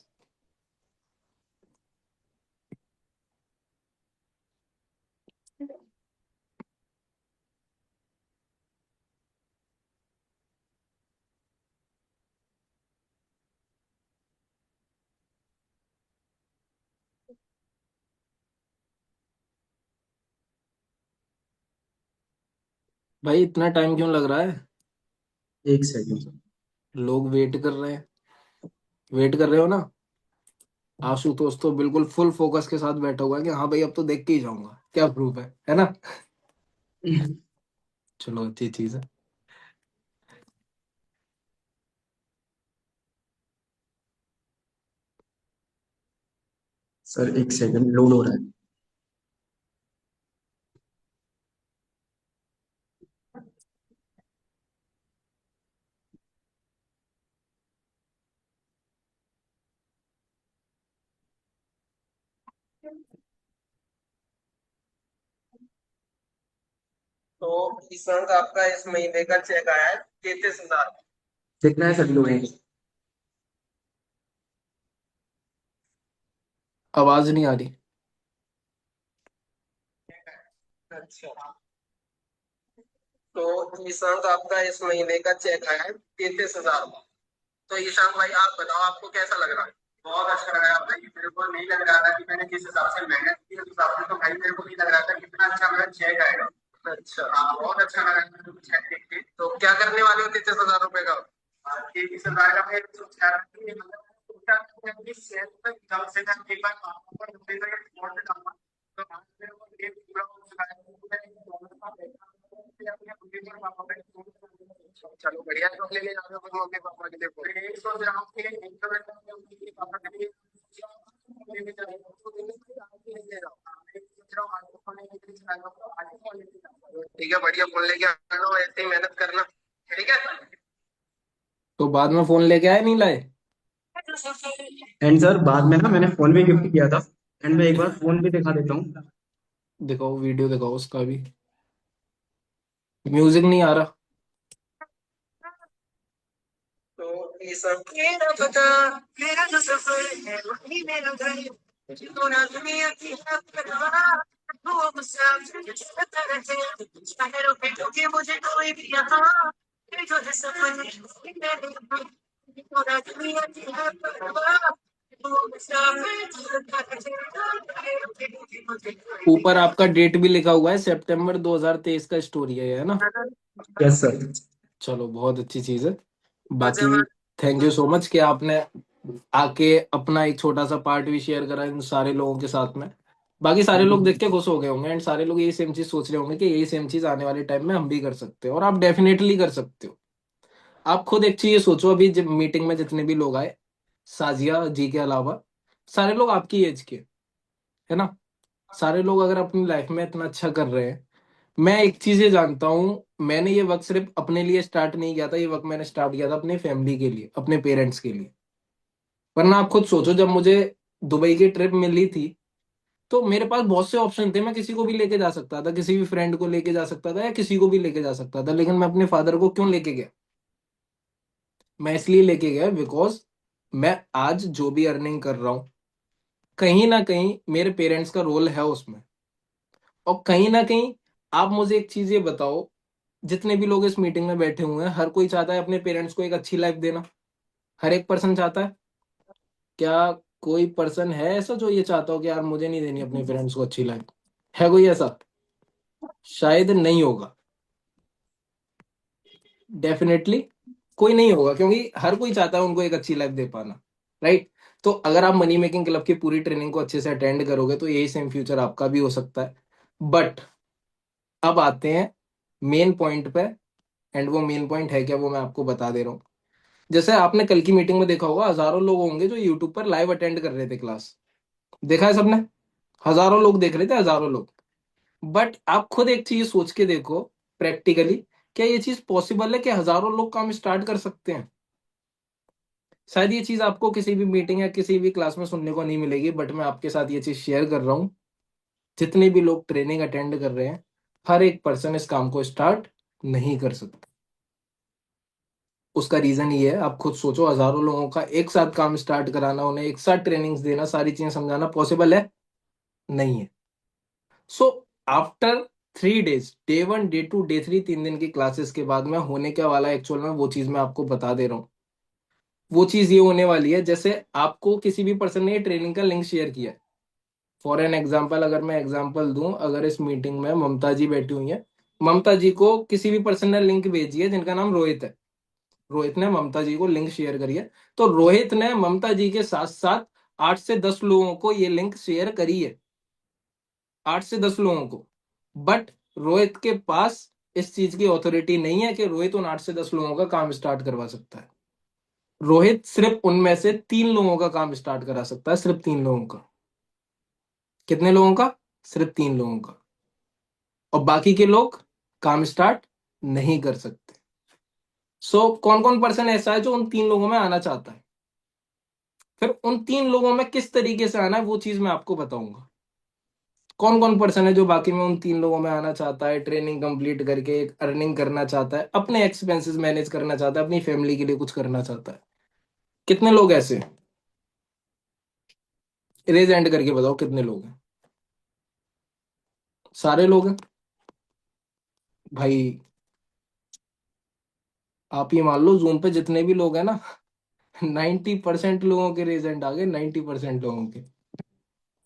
भाई इतना टाइम क्यों लग रहा है? एक सेकंड सर। लोग वेट कर रहे हैं। वेट कर रहे हो ना? आशुतोष तो बिल्कुल फुल फोकस के साथ बैठा हुआ है कि हाँ भाई अब तो देख के ही जाऊंगा क्या प्रूफ है ना? चलो अच्छी चीज है। सर एक सेकंड लोड हो रहा है। तो ईशांत आपका इस महीने का चेक आया है 33,000। कितना है सभी लोगों को? आवाज नहीं आ रही। अच्छा। तो ईशांत आपका इस महीने का चेक आया है 33,000। तो ईशांत भाई आप बताओ आपको कैसा लग रहा है? बहुत अच्छा लग रहा है भाई। मेरे को नहीं लग रहा था कि मैंने जिस हिसाब से मेहनत की उस हिसाब से तो भाई मेरे को नहीं लग रहा था कि इतना अच्छा मेरा चेक आएगा। अच्छा। हाँ बहुत अच्छा लगा मेरे को चेक देख के। तो क्या करने वाले हो 33,000 रुपए का? 33,000 का मैं सोच रहा था कि मतलब सोचा कि अपनी शेयर में कम से कम एक बार पापा पर रुपए का रिकॉर्ड डालना। तो आज मेरे को ये पूरा हो चुका है कि मैं डॉलर का पैसा अपने मम्मी पर पापा का चलो बढ़िया है, तो लेके जा रहे हो अपने मम्मी पापा के लिए फोन। एक सोच रहा हूँ कि एक तो मैं अपने मम्मी पापा के लिए लेके जा रहा हूँ, तो लेने के लिए आगे लेके जा रहा हूँ। मैं सोच रहा हूँ आगे फोन लेके जा रहा हूँ, तो आगे फोन लेके जा रहा हूँ। ठीक है बढ़िया, फोन लेके आना, ऐसे ही मेहनत करना। ठीक है। तो बाद में फोन लेके आए नहीं लाए? एंड सर बाद में ना मैंने फोन भी गिफ्ट किया था। एंड मैं एक बार फोन भी दिखा देता हूँ। दिखाओ, वीडियो दिखाओ उसका भी। म्यूजिक नहीं आ रहा। तो ये सब मेरा पता, मेरा जो सफर है वही मेरा घर। जो ना दुनिया की हद परवाह, वो मुसाफिर चलता रहे। चाहे रोके टोके मुझे कोई भी यहाँ, ये जो है सफर है वही मेरा घर। जो ना दुनिया की हद परवाह, वो मुसाफिर चलता रहे। चाहे रोके टोके मुझे कोई भी ऊपर आपका डेट भी लिखा हुआ है, सितंबर 2023 का स्टोरी है ना? Yes sir. चलो बहुत अच्छी चीज है। बाकी थैंक यू सो मच कि आपने आके अपना एक छोटा सा पार्ट भी शेयर करा इन सारे लोगों के साथ में। बाकी सारे लोग देख के खुश हो गए होंगे एंड सारे लोग यही सेम चीज सोच रहे होंगे कि यही सेम चीज आने वाले टाइम में हम भी कर सकते हो, और आप डेफिनेटली कर सकते हो। आप खुद एक चीज सोचो, अभी जब मीटिंग में जितने भी लोग आए, साजिया जी के अलावा सारे लोग आपकी एज के, है ना? सारे लोग अगर अपनी लाइफ में इतना अच्छा कर रहे हैं, मैं एक चीज ये जानता हूँ, मैंने ये वक्त सिर्फ अपने लिए स्टार्ट नहीं किया था, ये वक्त मैंने स्टार्ट किया था अपनी फैमिली के लिए, अपने पेरेंट्स के लिए। वरना आप खुद सोचो, जब मुझे दुबई की ट्रिप मिली थी तो मेरे पास बहुत से ऑप्शन थे, मैं किसी को भी लेके जा सकता था, किसी भी फ्रेंड को लेके जा सकता था या किसी को भी लेके जा सकता था, लेकिन मैं अपने फादर को क्यों लेके गया? मैं इसलिए लेके गया बिकॉज मैं आज जो भी अर्निंग कर रहा हूँ, कहीं ना कहीं मेरे पेरेंट्स का रोल है उसमें। और कहीं ना कहीं आप मुझे एक चीज ये बताओ, जितने भी लोग इस मीटिंग में बैठे हुए हैं, हर कोई चाहता है अपने पेरेंट्स को एक अच्छी लाइफ देना। हर एक पर्सन चाहता है। क्या कोई पर्सन है ऐसा जो ये चाहता हो कि यार मुझे नहीं देनी अपने पेरेंट्स को अच्छी लाइफ? है कोई ऐसा? शायद नहीं होगा। डेफिनेटली कोई नहीं होगा, क्योंकि हर कोई चाहता है उनको एक अच्छी लाइफ दे पाना। राइट? तो अगर आप मनी मेकिंग क्लब की पूरी ट्रेनिंग को अच्छे से अटेंड करोगे तो यही सेम फ्यूचर आपका भी हो सकता है। बट अब आते हैं मेन पॉइंट पे। एंड वो मेन पॉइंट है क्या, वो मैं आपको बता दे रहा हूँ। जैसे आपने कल की मीटिंग में देखा होगा, हजारों लोग होंगे जो यूट्यूब पर लाइव अटेंड कर रहे थे क्लास। देखा है सबने? हजारों लोग देख रहे थे, हजारों लोग। बट आप खुद एक चीज सोच के देखो, प्रैक्टिकली क्या ये चीज पॉसिबल है कि हजारों लोग काम स्टार्ट कर सकते हैं? शायद ये चीज आपको किसी भी मीटिंग या किसी भी क्लास में सुनने को नहीं मिलेगी, बट मैं आपके साथ ये चीज शेयर कर रहा हूँ। जितने भी लोग ट्रेनिंग अटेंड कर रहे हैं, हर एक पर्सन इस काम को स्टार्ट नहीं कर सकता। उसका रीजन ये है, आप खुद सोचो, हजारों लोगों का एक साथ काम स्टार्ट कराना, उन्हें एक साथ ट्रेनिंग्स देना, सारी चीजें समझाना पॉसिबल है? नहीं है। So after 3 days, day 1 day 2 day 3, 3 दिन की क्लासेस के बाद में होने क्या वाला है एक्चुअल में, वो चीज मैं आपको बता दे रहा हूँ। वो चीज ये होने वाली है, जैसे आपको किसी भी पर्सन ने ट्रेनिंग का लिंक शेयर किया है। फॉर एन एग्जाम्पल, अगर मैं एग्जाम्पल दूं, अगर इस मीटिंग में ममता जी बैठी हुई है, ममता जी को किसी भी पर्सन ने लिंक भेजी है जिनका नाम रोहित है, रोहित ने ममता जी को लिंक शेयर करी है, तो रोहित ने ममता जी के साथ साथ 8 से 10 लोगों को ये लिंक शेयर करी है। 8 से 10 लोगों को। बट रोहित के पास इस चीज की ऑथोरिटी नहीं है कि रोहित उन 8 से 10 लोगों का काम स्टार्ट करवा सकता है। रोहित सिर्फ उनमें से 3 लोगों का काम स्टार्ट करा सकता है, सिर्फ 3 लोगों का। कितने लोगों का? सिर्फ 3 लोगों का। और बाकी के लोग काम स्टार्ट नहीं कर सकते। कौन कौन पर्सन ऐसा है जो उन 3 लोगों में आना चाहता है? फिर उन 3 लोगों में किस तरीके से आना है वो चीज मैं आपको बताऊंगा। कौन कौन पर्सन है जो बाकी में उन 3 लोगों में आना चाहता है, ट्रेनिंग कंप्लीट करके एक अर्निंग करना चाहता है, अपने एक्सपेंसेस मैनेज करना चाहता है, अपनी फैमिली के लिए कुछ करना चाहता है? कितने लोग ऐसे हैं? रेज एंड करके बताओ कितने लोग हैं। सारे लोग हैं भाई। आप ये मान लो जूम पे जितने भी लोग हैं ना, 90% लोगों के रेज एंड आ गए, 90% लोगों के।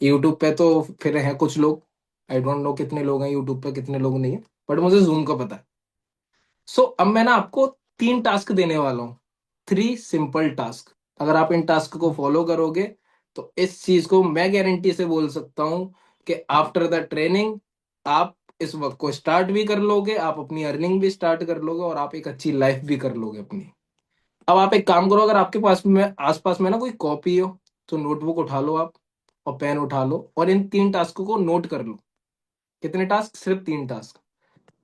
यूट्यूब पे तो फिर हैं कुछ लोग, आई डोंट नो कितने लोग हैं यूट्यूब पे, कितने लोग नहीं है, बट मुझे जूम का पता है। सो अब मैं ना आपको 3 टास्क देने वाला हूँ, 3 सिंपल टास्क। अगर आप इन टास्क को फॉलो करोगे तो इस चीज को मैं गारंटी से बोल सकता हूँ कि आफ्टर द ट्रेनिंग आप इस वक्त को स्टार्ट भी कर लोगे, आप अपनी अर्निंग भी स्टार्ट कर लोगे, और आप एक अच्छी लाइफ भी कर लोगे अपनी। अब आप एक काम करो, अगर आपके पास में आसपास में ना कोई कॉपी हो तो नोटबुक उठा लो आप, और पेन उठा लो, और इन 3 टास्क को नोट कर लो। कितने टास्क? सिर्फ 3 टास्क।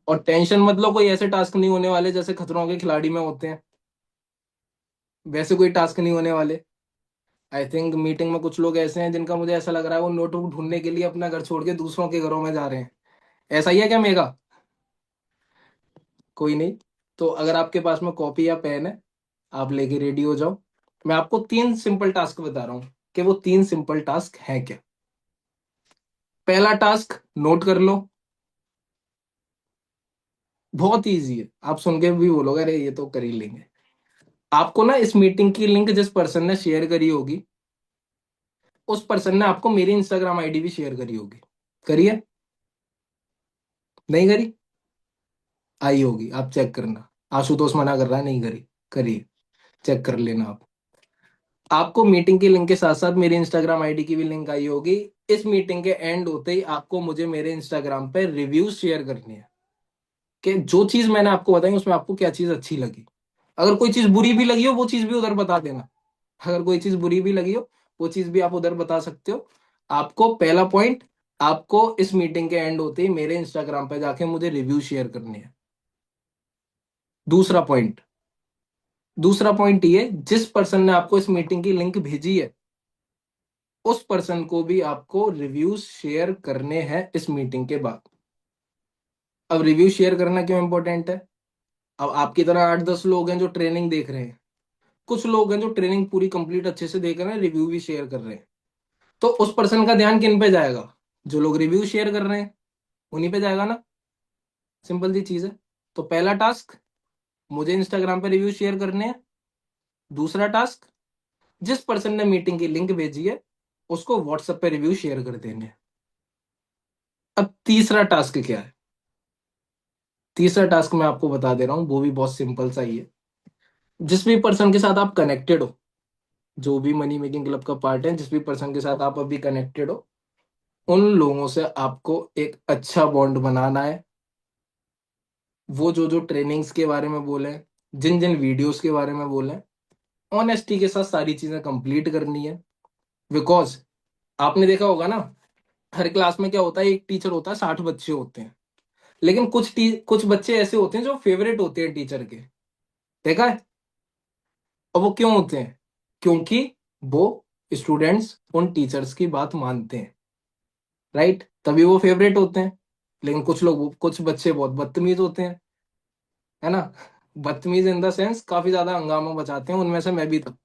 और टेंशन मत लो, कोई ऐसे टास्क नहीं होने वाले जैसे खतरों के खिलाड़ी में होते हैं, वैसे कोई टास्क नहीं होने वाले। आई थिंक मीटिंग में कुछ लोग ऐसे हैं जिनका मुझे ऐसा लग रहा है वो नोटबुक ढूंढने के लिए अपना घर छोड़ के दूसरों के घरों में जा रहे हैं। ऐसा ही है क्या मेगा? कोई नहीं। तो अगर आपके पास में कॉपी या पेन है, आप लेके रेडी हो जाओ। मैं आपको 3 सिंपल टास्क बता रहा हूँ कि वो 3 सिंपल टास्क है क्या। पहला टास्क नोट कर लो, बहुत इजी है, आप सुन के भी बोलोगे अरे ये तो कर ही लेंगे। आपको ना इस मीटिंग की लिंक जिस पर्सन ने शेयर करी होगी, उस पर्सन ने आपको मेरी इंस्टाग्राम आईडी भी शेयर करी होगी। करिए? नहीं करी? आई होगी, आप चेक करना। आशुतोष मना कर रहा है नहीं करी। करिए, चेक कर लेना आप। आपको मीटिंग की लिंक के साथ साथ मेरी इंस्टाग्राम आईडी की भी लिंक आई होगी। इस मीटिंग के एंड होते ही आपको मुझे मेरे इंस्टाग्राम पे रिव्यूज शेयर करनी है कि जो चीज मैंने आपको बताई उसमें आपको क्या चीज अच्छी लगी। अगर कोई चीज बुरी भी लगी हो वो चीज भी उधर बता देना। अगर कोई चीज बुरी भी लगी हो वो चीज भी आप उधर बता सकते हो। आपको पहला पॉइंट, आपको इस मीटिंग के एंड होते ही मेरे इंस्टाग्राम पे जाके मुझे रिव्यू शेयर करने हैं। दूसरा पॉइंट, दूसरा पॉइंट ये, जिस पर्सन ने आपको इस मीटिंग की लिंक भेजी है उस पर्सन को भी आपको रिव्यूज शेयर करने हैं इस मीटिंग के बाद। अब रिव्यू शेयर करना क्यों इंपॉर्टेंट है? अब आपकी तरह 8-10 लोग हैं जो ट्रेनिंग देख रहे हैं, कुछ लोग हैं जो ट्रेनिंग पूरी कंप्लीट अच्छे से देख रहे हैं, रिव्यू भी शेयर कर रहे हैं। तो उस पर्सन का ध्यान किन पे जाएगा? जो लोग रिव्यू शेयर कर रहे हैं उन्हीं पे जाएगा ना। सिंपल सी चीज है। तो पहला टास्क, मुझे इंस्टाग्राम पे रिव्यू शेयर करने हैं। दूसरा टास्क, जिस पर्सन ने मीटिंग की लिंक भेजी है उसको व्हाट्सएप पे रिव्यू शेयर कर देने हैं। अब तीसरा टास्क क्या है? तीसरा टास्क मैं आपको बता दे रहा हूँ, वो भी बहुत सिंपल सा ही है। जिस भी पर्सन के साथ आप कनेक्टेड हो, जो भी मनी मेकिंग क्लब का पार्ट है, जिस भी पर्सन के साथ आप अभी कनेक्टेड हो, उन लोगों से आपको एक अच्छा बॉन्ड बनाना है। वो जो जो ट्रेनिंग्स के बारे में बोले, जिन जिन वीडियोस के बारे में बोले, ऑनेस्टी के साथ सारी चीजें कंप्लीट करनी है। बिकॉज आपने देखा होगा ना, हर क्लास में क्या होता है, एक टीचर होता है, 60 बच्चे होते हैं, लेकिन कुछ बच्चे ऐसे होते हैं जो फेवरेट होते हैं टीचर के। देखा है? और वो क्यों होते हैं? क्योंकि वो स्टूडेंट्स उन टीचर्स की बात मानते हैं, राइट? तभी वो फेवरेट होते हैं। लेकिन कुछ बच्चे बहुत बदतमीज होते हैं, है ना? बदतमीज इन द सेंस काफी ज्यादा हंगामा मचाते हैं, उनमें से मैं भी था।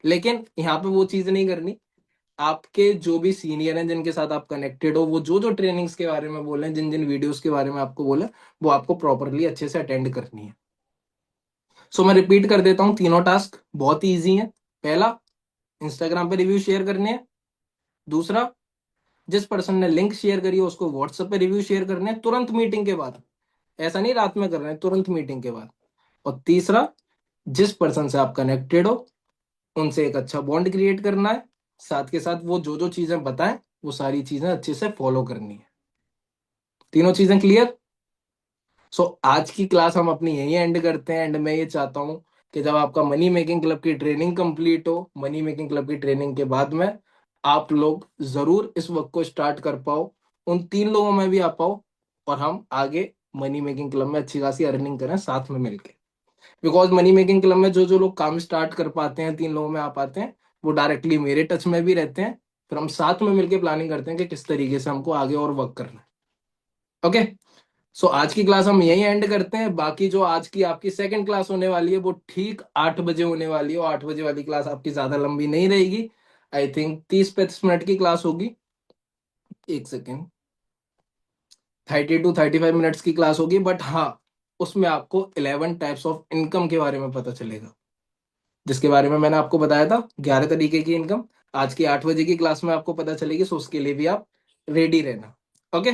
लेकिन यहाँ पे वो चीज नहीं करनी। आपके जो भी सीनियर हैं जिनके साथ आप कनेक्टेड हो, वो जो जो ट्रेनिंग्स के बारे में बोले, जिन जिन वीडियोस के बारे में आपको बोले, वो आपको प्रॉपरली अच्छे से अटेंड करनी है। सो मैं रिपीट कर देता हूँ, तीनों टास्क बहुत ही ईजी है। पहला, इंस्टाग्राम पे रिव्यू शेयर करने हैं। दूसरा, जिस पर्सन ने लिंक शेयर करी है उसको व्हाट्सएप पे रिव्यू शेयर करने हैं तुरंत मीटिंग के बाद। ऐसा नहीं रात में कर रहे हैं, तुरंत मीटिंग के बाद। और तीसरा, जिस पर्सन से आप कनेक्टेड हो उनसे एक अच्छा बॉन्ड क्रिएट करना है। साथ के साथ वो जो जो चीजें बताएं वो सारी चीजें अच्छे से फॉलो करनी है। तीनों चीजें क्लियर? सो आज की क्लास हम अपनी यहीं एंड करते हैं। एंड मैं ये चाहता हूं कि जब आपका मनी मेकिंग क्लब की ट्रेनिंग कंप्लीट हो, मनी मेकिंग क्लब की ट्रेनिंग के बाद में आप लोग जरूर इस वक्त को स्टार्ट कर पाओ, उन 3 लोगों में भी आ पाओ, और हम आगे मनी मेकिंग क्लब में अच्छी खासी अर्निंग करें साथ में मिलके। बिकॉज मनी मेकिंग क्लब में जो जो लोग काम स्टार्ट कर पाते हैं, 3 लोगों में आ पाते हैं, वो डायरेक्टली मेरे टच में भी रहते हैं। फिर हम साथ में मिलकर प्लानिंग करते हैं कि किस तरीके से हमको आगे और वर्क करना है। ओके, सो आज की क्लास हम यही एंड करते हैं। बाकी जो आज की आपकी सेकंड क्लास होने वाली है वो ठीक 8 बजे होने वाली है, और 8 बजे वाली क्लास आपकी ज्यादा लंबी नहीं रहेगी। आई थिंक 30-35 मिनट की क्लास होगी। एक सेकेंड, 30 to 35 मिनट्स की क्लास होगी, बट हाँ, उसमें आपको 11 टाइप्स ऑफ इनकम के बारे में पता चलेगा, जिसके बारे में मैंने आपको बताया था। 11 तरीके की इनकम आज की 8 बजे की क्लास में आपको पता चलेगी, सो उसके लिए भी आप रेडी रहना। Okay,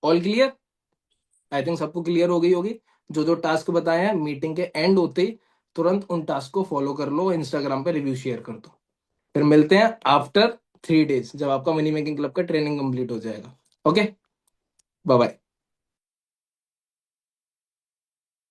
all clear? I think सबको क्लियर हो गई होगी। जो जो टास्क बताए हैं, मीटिंग के एंड होते ही तुरंत उन टास्क को फॉलो कर लो, इंस्टाग्राम पे रिव्यू शेयर कर दो। फिर मिलते हैं आफ्टर 3 डेज, जब आपका मनी मेकिंग क्लब का ट्रेनिंग कंप्लीट हो जाएगा। Okay, bye bye.